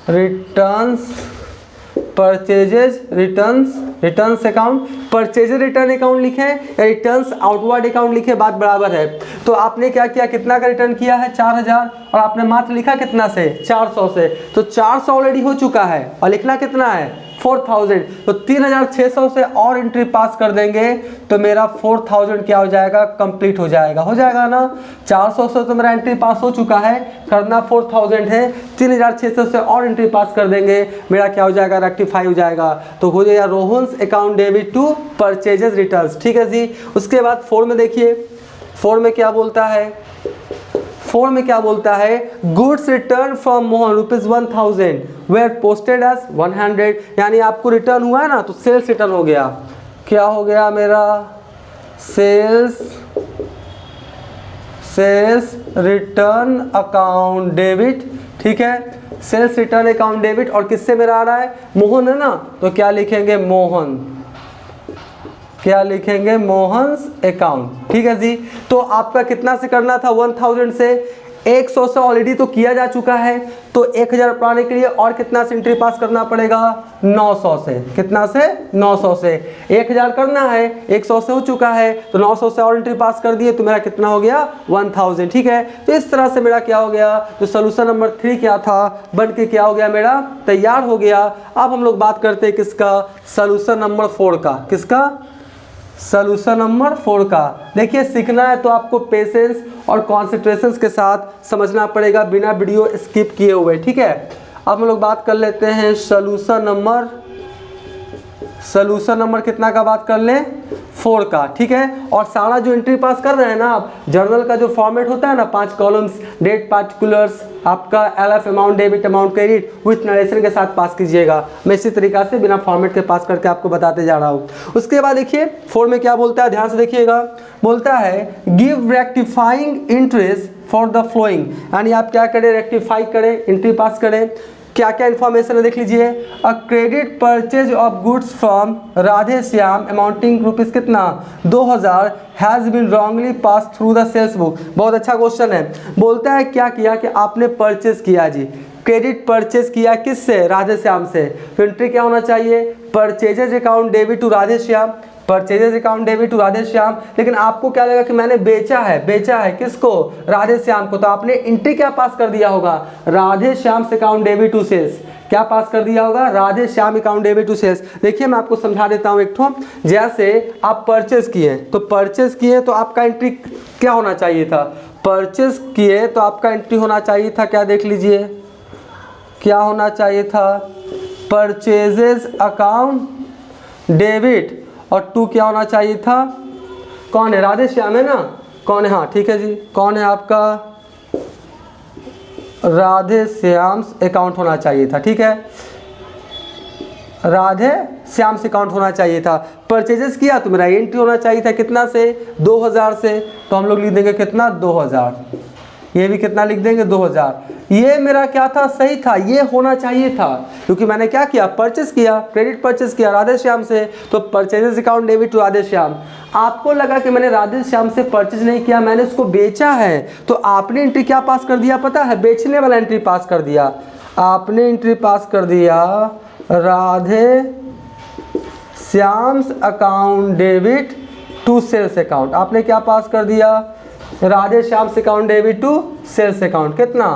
returns, purchases returns, returns account, purchases return account लिखे या रिटर्न्स आउटवर्ड अकाउंट लिखे, बात बराबर है। तो आपने क्या किया, कितना का रिटर्न किया है 4000, और आपने मात्र लिखा कितना से, 400 से, तो 400 ऑलरेडी हो चुका है, और लिखना कितना है 4000, तो 3600 से और एंट्री पास कर देंगे, तो मेरा 4000 क्या हो जाएगा, कंप्लीट हो जाएगा ना। 400 से तो मेरा एंट्री पास हो चुका है, करना 4000 है, 3600 से और एंट्री पास कर देंगे, मेरा क्या हो जाएगा, रेक्टिफाई हो जाएगा, तो हो जाएगा Rohan's account debit to purchases returns, ठीक है जी। उसके बाद 4 में देखिए, 4 में क्या बोलता है, 4 में क्या बोलता है, goods return from Mohan rupees 1000 were posted as 100, यानी आपको रिटर्न हुआ है ना, तो सेल्स रिटर्न हो गया, क्या हो गया मेरा, सेल्स रिटर्न अकाउंट डेबिट, ठीक है, सेल्स रिटर्न अकाउंट डेबिट, और किससे मेरा आ रहा है, मोहन है ना, तो क्या लिखेंगे, मोहन, क्या लिखेंगे, मोहन्स अकाउंट, ठीक है जी। तो आपका कितना से करना था, 1000 से, 100 से ऑलरेडी तो किया जा चुका है, तो 1000 पाने के लिए और कितना से एंट्री पास करना पड़ेगा, 900 से, कितना से, 900 से, 1000 करना है, 100 से हो चुका है, तो 900 से और एंट्री पास कर दिए, तो मेरा कितना हो गया 1000, ठीक है। तो इस तरह से मेरा क्या हो गया, तो सोल्यूशन नंबर 3 क्या था, बन के क्या हो गया, मेरा तैयार हो गया। अब हम लोग बात करते हैं किसका, सोल्यूशन नंबर 4 का, किसका, सोल्यूशन नंबर 4 का। देखिए सीखना है तो आपको पेशेंस और कॉन्सेंट्रेशन के साथ समझना पड़ेगा, बिना वीडियो स्किप किए हुए, ठीक है। अब हम लोग बात कर लेते हैं सोल्यूशन नंबर कितना का बात कर लें, 4 का, ठीक है। और सारा जो एंट्री पास कर रहे हैं ना आप, जर्नल का जो फॉर्मेट होता है ना, 5 कॉलम्स, डेट पार्टिकुलर्स, आपका LF amount debit amount credit with narration के साथ पास कीजिएगा। मैं इसी तरीका से बिना फॉर्मेट के पास करके आपको बताते जा रहा हूँ। उसके बाद देखिए 4 में क्या बोलता है, ध्यान से देखिएगा, बोलता है give rectifying interest for the flowing, यानी आप क्या करें, रेक्टिफाई करें, एंट्री पास करें। क्या क्या इन्फॉर्मेशन है देख लीजिए, a credit purchase of goods from Radhe Shyam amounting rupees कितना 2000 has been wrongly pass through the sales book. बहुत अच्छा क्वेश्चन है। बोलता है क्या किया कि आपने परचेज किया जी, क्रेडिट परचेज किया किससे, राधे श्याम से, तो एंट्री क्या होना चाहिए, purchases account debit to Radhe Shyam, purchases account debit to Radhe Shyam. लेकिन आपको क्या लगा कि मैंने बेचा है किसको, राधे श्याम को, तो आपने एंट्री क्या पास कर दिया होगा, Radhe Shyam account debit to sales, क्या पास कर दिया होगा, Radhe Shyam account debit to sales. देखिए मैं आपको समझा देता हूँ एक ठो, जैसे आप परचेज किए, तो परचेज किए तो आपका एंट्री क्या होना चाहिए था, परचेज किए तो आपका एंट्री होना चाहिए था, क्या देख लीजिए, क्या होना चाहिए था, परचेजेज अकाउंट डेबिट, और 2 क्या होना चाहिए था, कौन है, राधे श्याम है ना, कौन है, हाँ ठीक है जी, कौन है आपका, राधे श्याम अकाउंट होना चाहिए था, ठीक है। राधे श्याम से अकाउंट होना चाहिए था। परचेजेस किया तो मेरा एंट्री होना चाहिए था कितना से, 2000 से, तो हम लोग लिख देंगे कितना, 2000। ये भी कितना लिख देंगे, 2000। ये मेरा क्या था, सही था, ये होना चाहिए था, क्योंकि मैंने क्या किया, परचेस किया, क्रेडिट परचेस किया राधे श्याम से, तो purchases account debit to Radhe Shyam. आपको लगा कि मैंने राधे श्याम से परचेज नहीं किया, मैंने उसको बेचा है, तो आपने एंट्री क्या पास कर दिया पता है, बेचने वाला एंट्री पास कर दिया। आपने एंट्री पास कर दिया Radhe Shyam's account debit to sales account. आपने क्या पास कर दिया, Radhe Shyam's account debit to sales account, कितना,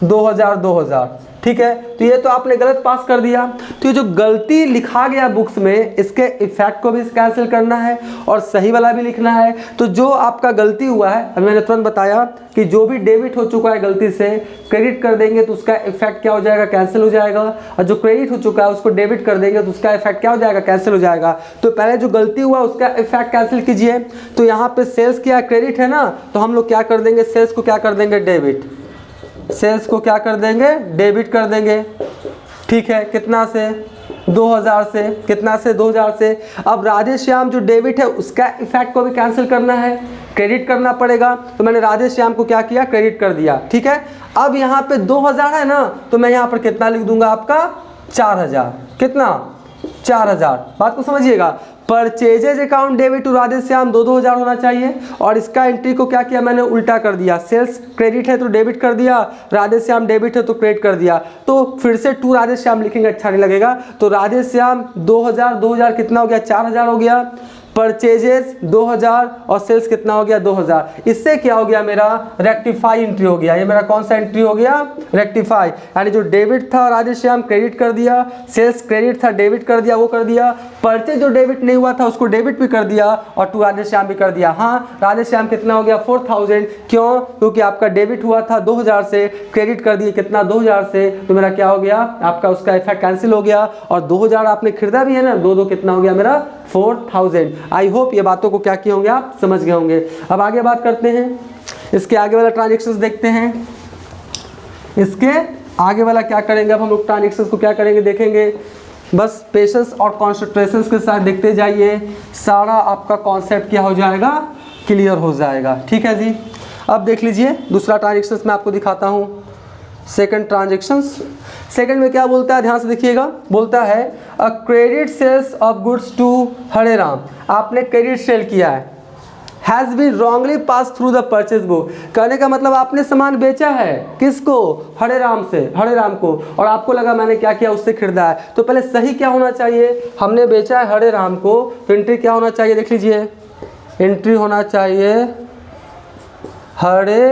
2000 2000। ठीक है, तो ये तो आपने गलत पास कर दिया। तो ये जो गलती लिखा गया बुक्स में, इसके इफेक्ट को भी कैंसिल करना है और सही वाला भी लिखना है। तो जो आपका गलती हुआ है, अभी मैंने तुरंत बताया कि जो भी डेबिट हो चुका है गलती से, क्रेडिट कर देंगे तो उसका इफेक्ट क्या हो जाएगा, कैंसिल हो जाएगा। और जो क्रेडिट हो चुका है उसको डेबिट कर देंगे तो उसका इफेक्ट क्या हो जाएगा, कैंसिल हो जाएगा। तो पहले जो गलती हुआ उसका इफेक्ट कैंसिल कीजिए। तो यहाँ पे सेल्स क्या क्रेडिट है ना, तो हम लोग क्या कर देंगे, सेल्स को क्या कर देंगे, डेबिट। सेल्स को क्या कर देंगे, डेबिट कर देंगे। ठीक है, कितना से, 2000 से, कितना से, 2000 से। अब राधे श्याम जो डेबिट है उसका इफेक्ट को भी कैंसिल करना है, क्रेडिट करना पड़ेगा। तो मैंने राधे श्याम को क्या किया, क्रेडिट कर दिया। ठीक है, अब यहाँ पे 2000 है ना, तो मैं यहाँ पर कितना लिख दूंगा आपका, 4000। कितना, 4000। बात को समझिएगा, purchases account debit to Radhe Shyam 2000 होना चाहिए, और इसका एंट्री को क्या किया मैंने, उल्टा कर दिया। सेल्स क्रेडिट है तो डेबिट कर दिया, राधे श्याम डेबिट है तो क्रेडिट कर दिया। तो फिर से टू राधे श्याम लिखेंगे, अच्छा नहीं लगेगा। तो राधे श्याम 2000 कितना हो गया, 4000 हो गया। परचेजेस 2000 और सेल्स कितना हो गया, 2000। इससे क्या हो गया, मेरा रेक्टिफाई एंट्री हो गया। ये मेरा कौन सा एंट्री हो गया, रेक्टिफाई। यानी जो डेबिट था राधे श्याम क्रेडिट कर दिया, सेल्स क्रेडिट था डेबिट कर दिया, वो कर दिया। परचेज जो डेबिट नहीं हुआ था उसको डेबिट भी कर दिया और टू राधे श्याम भी कर दिया। हाँ, राधे श्याम कितना हो गया, 4000। क्यों, क्योंकि आपका डेबिट हुआ था 2000 से, क्रेडिट कर दिए कितना, 2000 से, तो मेरा क्या हो गया, आपका उसका इफेक्ट कैंसिल हो गया। और 2000 आपने खरीदा भी है ना, 2 कितना हो गया मेरा, 4000। आई होप ये बातों को क्या किए होंगे, आप समझ गए होंगे। अब आगे बात करते हैं, इसके आगे वाला ट्रांजेक्शंस देखते हैं। इसके आगे वाला क्या करेंगे, अब हम लोग ट्रांजेक्शंस को क्या करेंगे देखेंगे। बस पेशेंस और कॉन्सेंट्रेशन के साथ देखते जाइए, सारा आपका कॉन्सेप्ट क्या हो जाएगा, क्लियर हो जाएगा। ठीक है जी, अब देख लीजिए दूसरा ट्रांजेक्शंस मैं आपको दिखाता हूँ। सेकंड ट्रांजेक्शंस, सेकंड में क्या बोलता है, ध्यान से देखिएगा। बोलता है a credit sales of goods to Hare Ram. आपने क्रेडिट सेल किया है, has been wrongly pass through the purchase book. कहने का मतलब आपने सामान बेचा है, किसको, हरे राम से, हरे राम को, और आपको लगा मैंने क्या किया, उससे खरीदा है। तो पहले सही क्या होना चाहिए, हमने बेचा है हरे राम को, तो एंट्री क्या होना चाहिए, देख लीजिए। एंट्री होना चाहिए हरे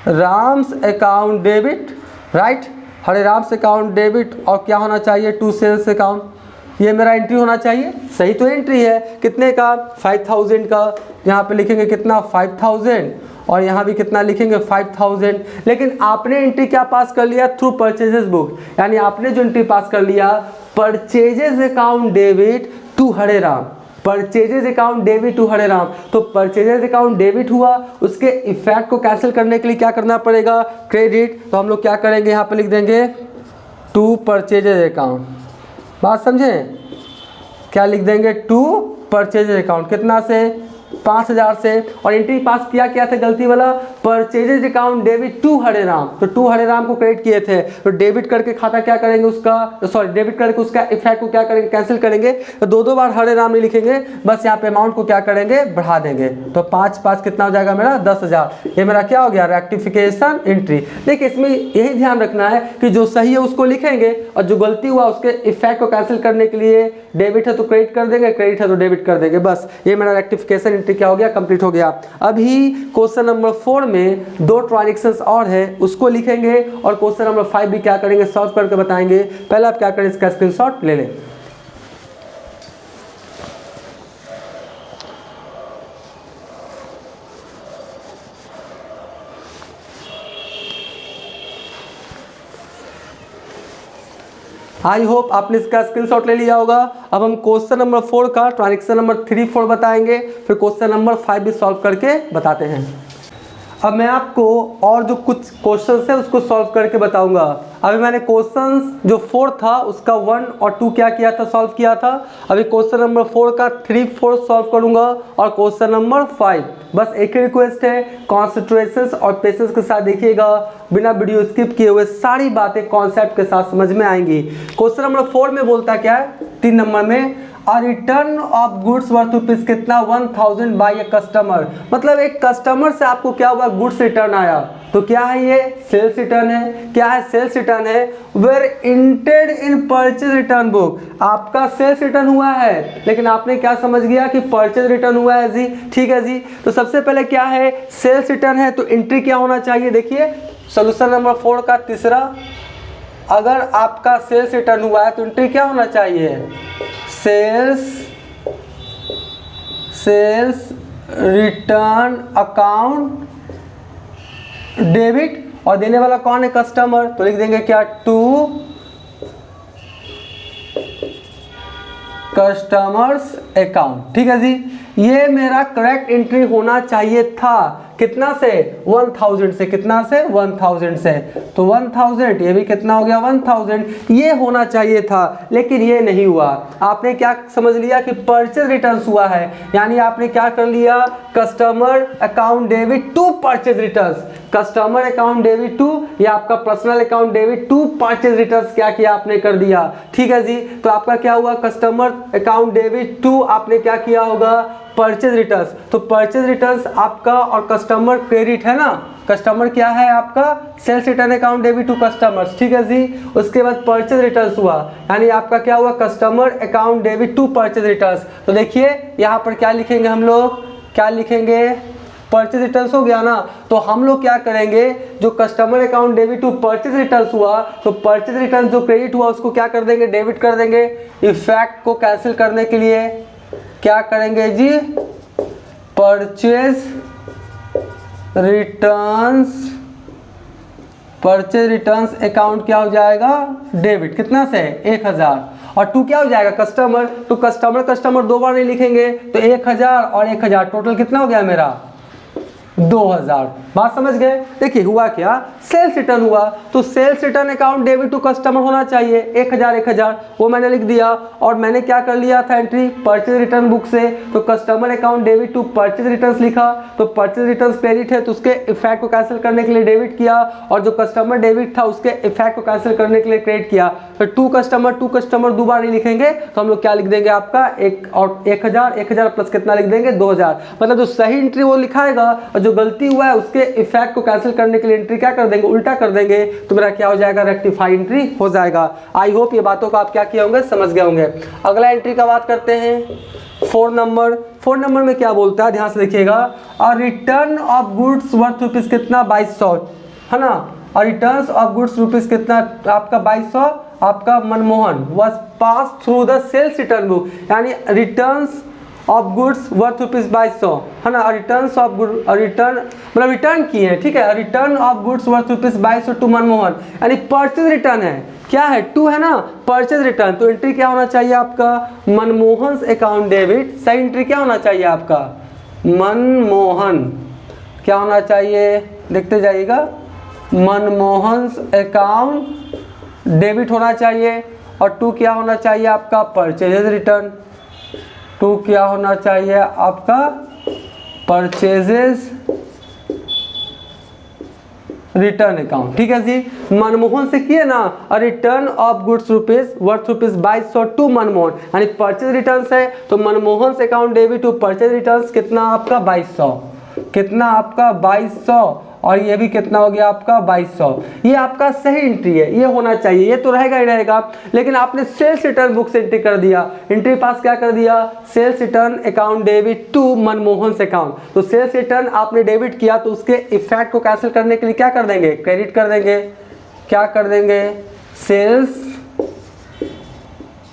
राम्स अकाउंट डेबिट, राइट, हरे राम्स अकाउंट डेबिट, और क्या होना चाहिए, टू सेल्स अकाउंट। ये मेरा एंट्री होना चाहिए। सही तो एंट्री है, कितने का, 5000 का। यहाँ पे लिखेंगे कितना, 5000, और यहाँ भी कितना लिखेंगे, 5000। लेकिन आपने एंट्री क्या पास कर लिया, थ्रू परचेजेस बुक। यानी आपने जो एंट्री पास कर लिया, purchases account debit to Hare Ram, purchases account debit to Hare Ram. तो परचेजेज अकाउंट डेबिट हुआ, उसके इफेक्ट को कैंसिल करने के लिए क्या करना पड़ेगा, क्रेडिट। तो हम लोग क्या करेंगे, यहाँ पे लिख देंगे टू परचेजेज अकाउंट। बात समझें, क्या लिख देंगे, टू परचेजेज अकाउंट, कितना से, 5000 से। और एंट्री पास किया क्या था, गलती वाला, purchases account debit to Hare Ram. तो टू हरे राम को क्रेडिट किए थे, तो डेबिट करके खाता क्या करेंगे उसका, सॉरी डेबिट करके उसका इफेक्ट को क्या करेंगे, कैंसिल करेंगे। तो 2 बार हरे राम नहीं लिखेंगे, बस यहाँ पे अमाउंट को क्या करेंगे, बढ़ा देंगे। तो 5 कितना हो जाएगा मेरा, 10000। ये मेरा क्या हो गया, रेक्टिफिकेशन एंट्री। देखिए इसमें यही ध्यान रखना है कि जो सही है उसको लिखेंगे, और जो गलती हुआ उसके इफेक्ट को कैंसिल करने के लिए डेबिट है तो क्रेडिट कर देंगे, क्रेडिट है तो डेबिट कर देंगे। बस ये मेरा रेक्टिफिकेशन एंट्री क्या हो गया, कंप्लीट हो गया। अभी क्वेश्चन नंबर 4 में 2 ट्रांजेक्शंस और है, उसको लिखेंगे, और क्वेश्चन नंबर 5 भी क्या करेंगे, सॉल्व करके बताएंगे। पहले आप क्या करें, इसका स्क्रीनशॉट ले लें। आई होप आपने इसका स्क्रीनशॉट ले लिया होगा। अब हम क्वेश्चन नंबर 4 का ट्रांजेक्शन नंबर 3, 4 बताएंगे, फिर क्वेश्चन नंबर 5 भी सॉल्व करके बताते हैं। अब मैं आपको और जो कुछ क्वेश्चंस है उसको सॉल्व करके बताऊंगा। अभी मैंने क्वेश्चंस जो 4 था उसका 1 और 2 क्या किया था, सॉल्व किया था। अभी क्वेश्चन नंबर 4 का 3, 4 सॉल्व करूंगा और क्वेश्चन नंबर 5। बस एक ही रिक्वेस्ट है, कॉन्सेंट्रेशन और पेशेंस के साथ देखिएगा, बिना वीडियो स्किप किए हुए सारी बातें कॉन्सेप्ट के साथ समझ में आएंगी। क्वेश्चन नंबर 4 में बोलता क्या है, 3 नंबर में, और return of goods worth rupees कितना 1000 बाय ए कस्टमर। मतलब एक कस्टमर से आपको क्या हुआ, गुड्स रिटर्न आया। तो क्या है ये, सेल्स रिटर्न है। क्या है, सेल्स रिटर्न है। Where entered in purchase return book, आपका सेल्स रिटर्न हुआ है लेकिन आपने क्या समझ गया कि परचेज रिटर्न हुआ है जी। ठीक है जी, तो सबसे पहले क्या है, सेल्स रिटर्न है तो एंट्री क्या होना चाहिए। देखिए सोल्यूशन नंबर 4 का तीसरा, अगर आपका सेल्स रिटर्न हुआ है तो एंट्री क्या होना चाहिए, सेल्स रिटर्न अकाउंट डेबिट, और देने वाला कौन है, कस्टमर। तो लिख देंगे क्या, टू कस्टमर्स अकाउंट। ठीक है जी, ये मेरा करेक्ट एंट्री होना चाहिए था। कितना से, 1000 से। कितना से, 1000 से। तो 1000, ये भी कितना हो गया, 1000। ये होना चाहिए था लेकिन ये नहीं हुआ। आपने क्या समझ लिया कि परचेज रिटर्न्स हुआ है, यानी आपने क्या कर लिया, customer account debit to purchase returns. Customer account debit to, या आपका personal account debit to purchase returns क्या किया, आपने कर दिया। ठीक है जी, तो आपका क्या हुआ, कस्टमर अकाउंट डेबिट टू आपने क्या किया होगा, परचेज रिटर्न्स। तो परचेज रिटर्न्स आपका और कस्टमर क्रेडिट है ना, कस्टमर क्या है आपका, sales return account debit to customers. ठीक है जी, उसके बाद परचेज रिटर्न्स हुआ, यानी आपका क्या हुआ, customer account debit to purchase returns. तो देखिए यहाँ पर क्या लिखेंगे हम लोग, क्या लिखेंगे, परचेज रिटर्न्स हो गया ना। तो हम लोग क्या करेंगे, जो customer account debit to purchase returns हुआ, तो परचेज रिटर्न जो क्रेडिट हुआ उसको क्या कर देंगे, डेबिट कर देंगे। इफेक्ट को कैंसिल करने के लिए क्या करेंगे जी, परचेज रिटर्न्स अकाउंट क्या हो जाएगा, डेबिट। कितना से, 1000, और टू क्या हो जाएगा, कस्टमर। तो कस्टमर 2 बार नहीं लिखेंगे, तो 1000 और 1000 टोटल कितना हो गया मेरा, 2000। बात समझ गए। देखिए हुआ क्या, सेल्स रिटर्न हुआ, तो sales return account debit to customer होना चाहिए, 1000, वो मैंने लिख दिया। और मैंने क्या कर लिया था एंट्री, परचेज रिटर्न बुक से, तो customer account debit to purchase returns लिखा। तो परचेज रिटर्न्स क्रेडिट है तो उसके इफेक्ट को कैंसिल करने के लिए डेबिट किया, और जो कस्टमर डेबिट था उसके इफेक्ट को कैंसिल करने के लिए क्रेडिट किया। तो टू कस्टमर 2 बार नहीं लिखेंगे, तो हम लोग क्या लिख देंगे, आपका 1000 प्लस कितना लिख देंगे, 2000। मतलब जो सही एंट्री वो लिखाएगा, और जो गलती हुआ है उसके इफेक्ट को कैंसिल करने के लिए एंट्री क्या कर देंगे, उल्टा कर देंगे। तो मेरा क्या हो जाएगा, रेक्टिफाई एंट्री हो जाएगा। आई होप ये बातों को आप क्या किए होंगे, समझ गए होंगे। अगला एंट्री का बात करते हैं, 4 नंबर में क्या बोलता है, ध्यान से देखिएगा। और return of goods worth rupees कितना, 2200 है ना। और रिटर्न ऑफ गुड्स रुपीज कितना आपका 2200, आपका Manmohan was pass through the sales return book, यानी returns of goods worth rupees 2200 है ना। रिटर्न ऑफ गुड, रिटर्न मतलब रिटर्न किए हैं, ठीक है। Return of goods worth rupees 2200 to Manmohan, यानी परचेज रिटर्न है, क्या है, टू है ना, परचेज रिटर्न। तो एंट्री क्या होना चाहिए आपका, मनमोहन अकाउंट डेबिट। सही एंट्री क्या होना चाहिए आपका, मनमोहन क्या होना चाहिए, देखते जाइएगा, मनमोहन अकाउंट डेबिट होना चाहिए। और टू क्या होना चाहिए आपका, परचेज रिटर्न। टू क्या होना चाहिए आपका, परचेजेस रिटर्न अकाउंट। ठीक है जी, मनमोहन से किए ना, और return of goods rupees worth rupees 2200 to Manmohan, यानी परचेज रिटर्न है। तो Manmohan account debit to purchase return कितना आपका 2200, कितना आपका 2200, और ये भी कितना हो गया आपका 2200। ये आपका सही एंट्री है, ये होना चाहिए, ये तो रहेगा ही रहेगा। लेकिन आपने सेल्स रिटर्न बुक से एंट्री कर दिया, एंट्री पास क्या कर दिया, sales return account debit to Manmohan account. तो सेल्स रिटर्न आपने डेबिट किया, तो उसके इफेक्ट को कैंसिल करने के लिए क्या कर देंगे, क्रेडिट कर देंगे। क्या कर देंगे, सेल्स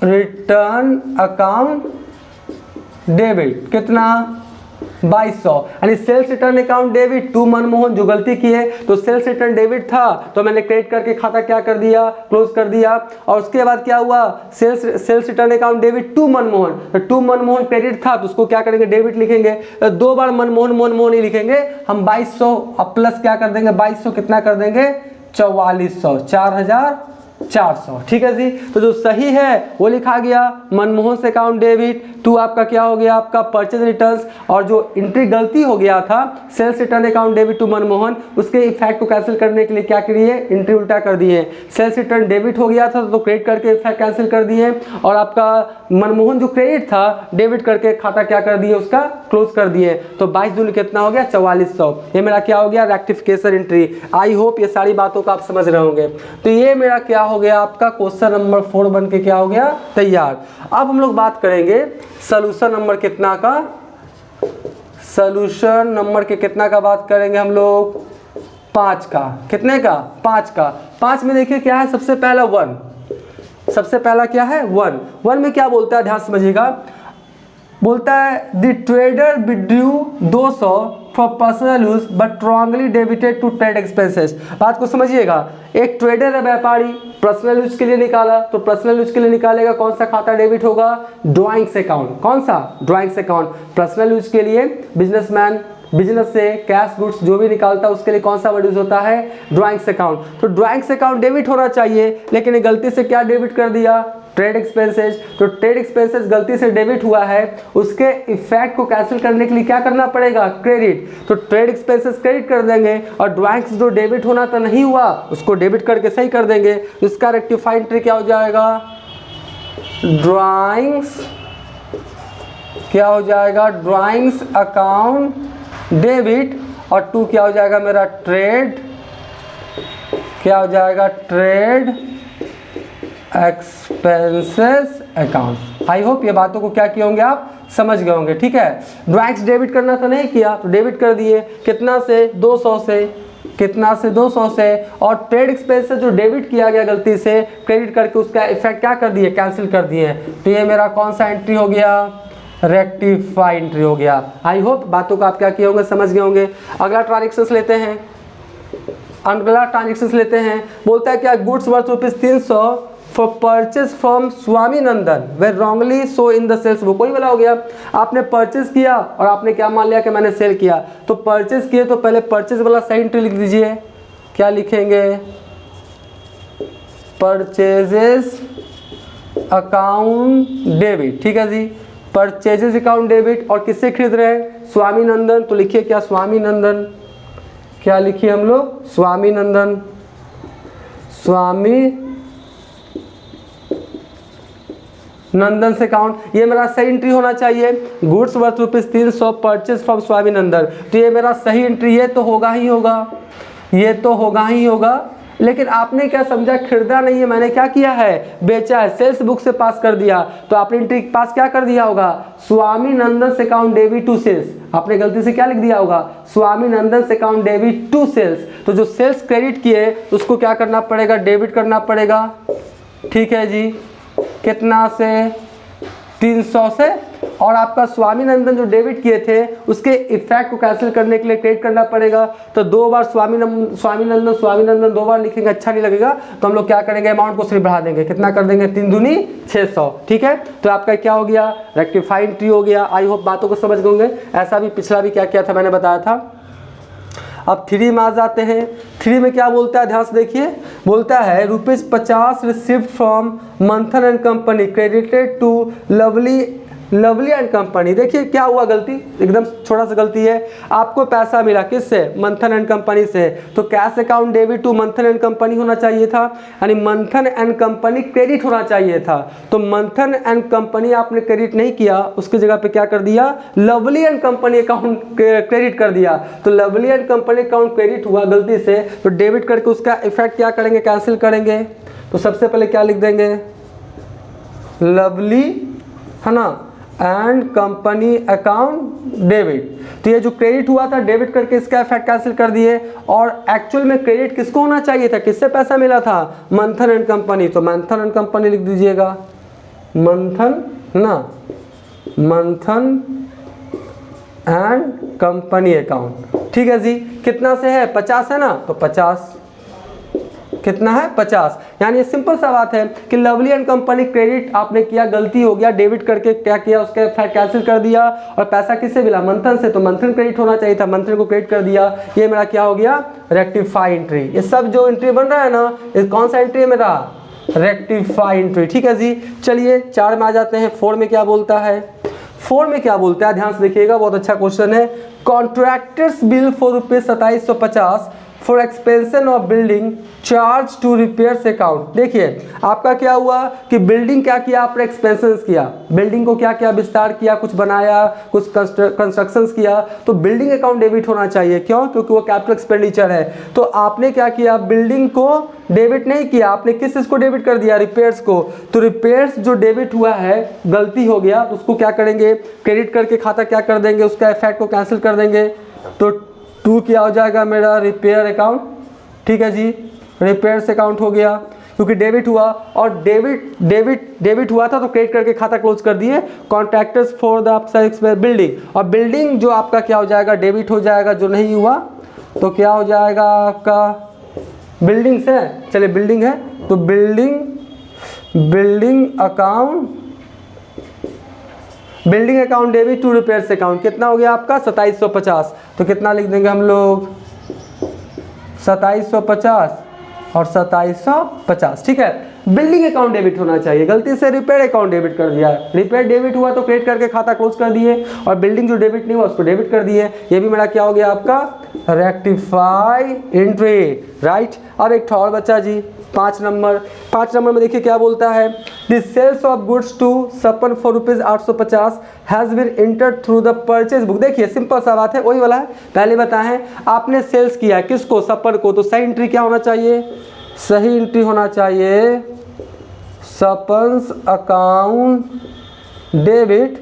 रिटर्न अकाउंट डेबिट कितना 2200, यानी sales return account debit to Manmohan, जो गलती की है तो सेल्स रिटर्न डेबिट था तो मैंने क्रेडिट करके खाता क्या कर दिया, क्लोज कर दिया। और उसके बाद क्या हुआ, sales return account debit to Manmohan, तो टू मनमोहन क्रेडिट था तो उसको क्या करेंगे, डेबिट लिखेंगे। तो 2 बार मनमोहन ही लिखेंगे हम, 2200 अब प्लस क्या कर देंगे, 2200 कितना कर देंगे, 4400, 4400, ठीक है जी। तो जो सही है वो लिखा गया, मनमोहन से अकाउंट डेबिट टू आपका क्या हो गया, आपका परचेज रिटर्न्स, और जो एंट्री गलती हो गया था sales return account debit to Manmohan, उसके इफेक्ट को कैंसिल करने के लिए क्या करिए, एंट्री उल्टा कर दिए। सेल्स रिटर्न डेबिट हो गया था तो क्रेडिट करके इफेक्ट कैंसिल कर दिए, और आपका मनमोहन जो क्रेडिट था डेबिट करके खाता क्या कर दिए, उसका क्लोज कर दिए। तो 22 दूनी कितना हो गया, 4400, ये मेरा क्या हो गया, रेक्टिफिकेशन एंट्री। आई होप ये सारी बातों को आप समझ रहे होंगे। तो ये मेरा क्या हो गया, आपका क्वेश्चन नंबर 4 बन के क्या हो गया, तैयार। अब हम लोग बात करेंगे सोल्यूशन नंबर कितना का, सोल्यूशन नंबर के कितना का बात करेंगे हम लोग, 5 का। कितने का, 5 का। 5 में देखिए क्या है, सबसे पहला 1, सबसे पहला क्या है, 1 में क्या बोलता है, ध्यान समझिएगा, बोलता है the trader withdrew 200 for personal use but wrongly debited to trade expenses. बात को समझिएगा, एक ट्रेडर है, व्यापारी, पर्सनल यूज के लिए निकाला तो पर्सनल यूज के लिए निकालेगा, कौन सा खाता डेबिट होगा, ड्राइंग्स अकाउंट। कौन सा, ड्राइंग्स अकाउंट। पर्सनल यूज के लिए बिजनेसमैन बिजनेस से कैश गुड्स जो भी निकालता है उसके लिए कौन सा वर्ड यूज होता है, ड्राइंग्स अकाउंट। तो ड्राइंग्स अकाउंट डेबिट होना चाहिए, लेकिन ये गलती से क्या डेबिट कर दिया, ट्रेड एक्सपेंसेस। तो ट्रेड एक्सपेंसेस गलती से डेबिट हुआ है, उसके इफेक्ट को कैंसिल करने के लिए क्या करना पड़ेगा, क्रेडिट। तो ट्रेड एक्सपेंसेस क्रेडिट कर देंगे, और ड्राइंग्स जो डेबिट होना तो नहीं हुआ उसको डेबिट करके सही कर देंगे। तो इसका रेक्टिफाइड एंट्री क्या हो जाएगा, ड्राइंग्स क्या हो जाएगा, ड्राइंग्स अकाउंट डेबिट, और टू क्या हो जाएगा मेरा, ट्रेड क्या हो जाएगा, ट्रेड एक्सपेंसेस अकाउंट। आई होप ये बातों को क्या किए होंगे, आप समझ गए होंगे, ठीक है। ड्राइंग्स डेबिट करना तो नहीं किया तो डेबिट कर दिए, कितना से, 200 से, कितना से, 200 से। और ट्रेड एक्सपेंसेस जो डेबिट किया गया गलती से, क्रेडिट करके उसका इफेक्ट क्या कर दिए, कैंसिल कर दिए। तो ये मेरा कौन सा एंट्री हो गया, रेक्टिफाई एंट्री हो गया। आई होप बातों को आप क्या किए होंगे, समझ गए होंगे। अगला ट्रांजेक्शन लेते हैं, अगला ट्रांजेक्शन लेते हैं, बोलता है क्या, goods worth ₹300 for purchase from Swaminandan were wrongly so in the sales book. कोई वाला हो गया, आपने परचेज किया और आपने क्या मान लिया कि मैंने सेल किया। तो परचेज किए तो पहले परचेज वाला सही एंट्री लिख दीजिए, क्या लिखेंगे, परचेजेस अकाउंट डेबिट, ठीक है जी, परचेजेस अकाउंट डेबिट। और किससे खरीद रहे हैं, स्वामीनंदन, तो लिखिए क्या, स्वामीनंदन, क्या लिखिए हम लोग, स्वामीनंदन, स्वामी नंदन से अकाउंट। ये मेरा सही एंट्री होना चाहिए, goods worth ₹300 purchase from Swaminathan. तो ये मेरा सही एंट्री, ये तो होगा ही होगा, ये तो होगा ही होगा। लेकिन आपने क्या समझा, खरीदा नहीं है, मैंने क्या किया है, बेचा है, सेल्स बुक से पास कर दिया। तो आपने एंट्री पास क्या कर दिया होगा, स्वामीनंदन से अकाउंट डेबिट टू सेल्स। आपने गलती से क्या लिख दिया होगा, स्वामीनंदन से अकाउंट डेबिट टू सेल्स। तो जो सेल्स क्रेडिट किए उसको क्या करना पड़ेगा, डेबिट करना पड़ेगा, ठीक है जी। कितना से, 300 से। और आपका स्वामीनंदन जो डेबिट किए थे उसके इफेक्ट को कैंसिल करने के लिए क्रेडिट करना पड़ेगा। तो 2 बार स्वामीनंदन 2 बार लिखेंगे, अच्छा नहीं लगेगा। तो हम लोग क्या करेंगे, अमाउंट को सिर्फ बढ़ा देंगे, कितना कर देंगे, 3 दूनी 600, ठीक है। तो आपका क्या हो गया, रेक्टिफाइड एंट्री हो गया। आई होप बातों को समझ गए होंगे। ऐसा भी पिछला भी क्या किया था, मैंने बताया था। अब 3 में आ जाते हैं। 3 में क्या बोलता है, ध्यान से देखिए, बोलता है ₹50 received from Manthan and company credited to Lovely and company. देखिए क्या हुआ, गलती एकदम छोटा सा गलती है। आपको पैसा मिला किससे, मंथन एंड कंपनी से। तो कैश अकाउंट डेबिट टू मंथन एंड कंपनी होना चाहिए था, यानी मंथन एंड कंपनी क्रेडिट होना चाहिए था। तो मंथन एंड कंपनी आपने क्रेडिट नहीं किया, उसकी जगह पे क्या कर दिया, lovely and company account credit कर दिया। तो lovely and company account credit हुआ गलती से, तो डेबिट करके उसका इफेक्ट क्या करेंगे, कैंसिल करेंगे। तो सबसे पहले क्या लिख देंगे, लवली, है ना, एंड कंपनी अकाउंट डेबिट। तो ये जो क्रेडिट हुआ था डेबिट करके इसका इफेक्ट कैंसिल कर दिए। और एक्चुअल में क्रेडिट किसको होना चाहिए था, किससे पैसा मिला था, मंथन एंड कंपनी। तो मंथन एंड कंपनी लिख दीजिएगा, मंथन ना, मंथन एंड कंपनी अकाउंट। ठीक है जी, कितना से है 50 है ना, तो 50 कितना है 50। यानी सिंपल सा बात है कि लवली एंड कंपनी क्रेडिट आपने किया, गलती हो गया, डेबिट करके क्या किया, उसके कैंसिल कर दिया और पैसा किससे मिला, मंथन से, तो मंथन क्रेडिट होना चाहिए था, मंथन को क्रेडिट कर दिया। ये मेरा क्या हो गया, रेक्टिफाई एंट्री। ये सब जो एंट्री बन रहा है ना, ये कौन सा एंट्री है मेरा, रेक्टिफाई एंट्री। ठीक है जी, चलिए 4 में आ जाते हैं। 4 में क्या बोलता है, 4 में क्या बोलता है, ध्यान से देखिएगा, बहुत अच्छा क्वेश्चन है। Contractors bill for ₹2750 for expansion of building charge to repairs account. देखिए आपका क्या हुआ कि बिल्डिंग क्या किया आपने, एक्सपेंशन किया, बिल्डिंग को क्या किया, विस्तार किया, कुछ बनाया, कुछ कंस्ट्रक्शंस किया, तो बिल्डिंग अकाउंट डेबिट होना चाहिए। क्यों, क्योंकि वो कैपिटल एक्सपेंडिचर है। तो आपने क्या किया, बिल्डिंग को डेबिट नहीं किया, आपने किस चीज को डेबिट कर दिया, रिपेयर्स को। तो रिपेयर्स जो डेबिट हुआ है, गलती हो गया, तो उसको क्या करेंगे, क्रेडिट करके खाता क्या कर देंगे, उसका इफेक्ट को कैंसिल कर देंगे। तो 2 क्या हो जाएगा मेरा, रिपेयर अकाउंट। ठीक है जी, रिपेयर्स अकाउंट हो गया, क्योंकि डेबिट हुआ, और डेबिट हुआ था तो क्रेडिट करके खाता क्लोज कर दिए। कॉन्ट्रैक्टर्स फॉर द बिल्डिंग, और बिल्डिंग जो आपका क्या हो जाएगा, डेबिट हो जाएगा, जो नहीं हुआ तो क्या हो जाएगा आपका, बिल्डिंग से, चलिए बिल्डिंग है तो building account debit to repairs account. कितना हो गया आपका 2750, तो कितना लिख देंगे हम लोग, 2750 और 2750। ठीक है, बिल्डिंग अकाउंट डेबिट होना चाहिए, गलती से रिपेयर अकाउंट डेबिट कर दिया, रिपेयर डेबिट हुआ तो क्रेडिट करके खाता क्लोज कर दिए, और बिल्डिंग जो डेबिट नहीं हुआ उसको डेबिट कर दिए। ये भी मेरा क्या हो गया आपका, रेक्टिफाई एंट्री, राइट। अब एक और बच्चा जी 5 नंबर में देखिए क्या बोलता है, the sales of goods to Sapan for ₹850 has been entered through the purchase book. देखिए सिंपल सा बात है, वही वाला है, पहले बताएं, आपने सेल्स किया किसको, सपन को, तो सही एंट्री क्या होना चाहिए, सही एंट्री होना चाहिए सपन्स अकाउंट डेबिट,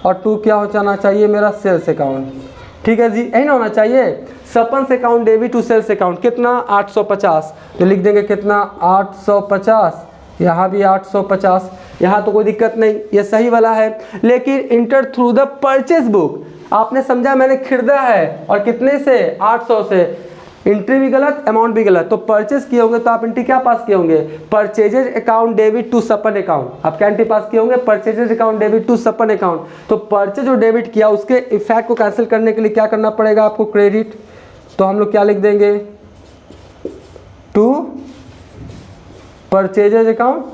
और 2 क्या हो जाना चाहिए मेरा, सेल्स अकाउंट। ठीक है जी, यही ना होना चाहिए, suspense account debit to sales account. कितना 850, तो लिख देंगे कितना 850, यहाँ भी 850, यहाँ तो कोई दिक्कत नहीं, ये सही वाला है। लेकिन inter through the purchase book, आपने समझा मैंने खरीदा है, और कितने से, 800 से, एंट्री भी गलत, अमाउंट भी गलत, तो परचेज किए होंगे तो आप एंट्री क्या पास किए होंगे, purchases account debit to Sapan account. आप क्या एंट्री पास किए होंगे, purchases account debit to Sapan account. तो परचेज जो डेबिट किया उसके इफेक्ट को कैंसिल करने के लिए क्या करना पड़ेगा आपको, क्रेडिट। तो हम लोग क्या लिख देंगे, टू परचेजेज अकाउंट।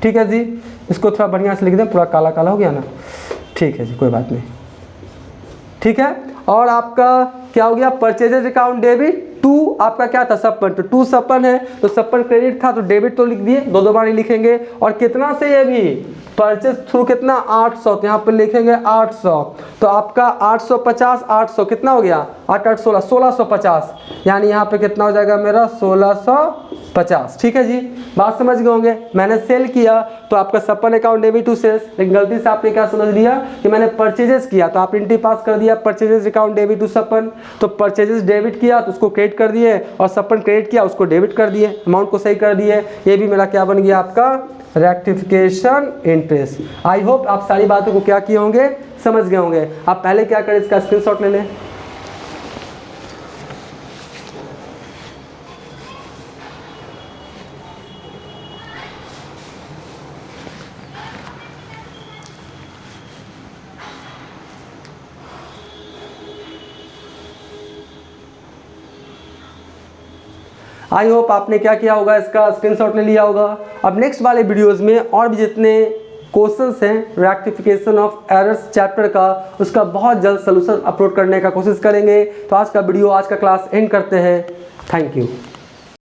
ठीक है जी, इसको थोड़ा बढ़िया से लिख दें, पूरा काला काला हो गया ना, ठीक है जी, कोई बात नहीं। ठीक है, और आपका क्या हो गया, परचेजेज अकाउंट डेबिट टू, आपका क्या था, सपन, तो 2 सपन है तो सपन क्रेडिट था तो डेबिट तो लिख दिए, 2 बार नहीं लिखेंगे। और कितना से, ये भी परचेज थ्रू कितना 800, तो यहाँ पर लिखेंगे 800, तो आपका 850 800 कितना हो गया, 8 8 16 1650, यानी यहाँ पे कितना हो जाएगा मेरा 1650। ठीक है जी, बात समझ गए होंगे। मैंने सेल किया तो आपका सपन अकाउंट डेबिट टू सेल्स, लेकिन गलती से आपने क्या समझ लिया कि मैंने परचेजेस किया, तो आप एंट्री पास कर दिया परचेजेस अकाउंट डेबिट टू सपन। तो परचेजेस डेबिट किया तो उसको क्रेडिट कर दिए, और सपन क्रेडिट किया उसको डेबिट कर दिए, अमाउंट को सही कर दिए। ये भी मेरा क्या बन गया आपका, रेक्टिफिकेशन इंटरेस्ट। आई होप आप सारी बातों को क्या किए होंगे, समझ गए होंगे। आप पहले क्या करें, इसका स्क्रीनशॉट ले लें। आई होप आपने क्या किया होगा, इसका स्क्रीनशॉट ले लिया होगा। अब नेक्स्ट वाले वीडियोस में और भी जितने क्वेश्चंस हैं रेक्टिफिकेशन ऑफ एरर्स चैप्टर का, उसका बहुत जल्द सलूशन अपलोड करने का कोशिश करेंगे। तो आज का वीडियो, आज का क्लास एंड करते हैं। Thank you.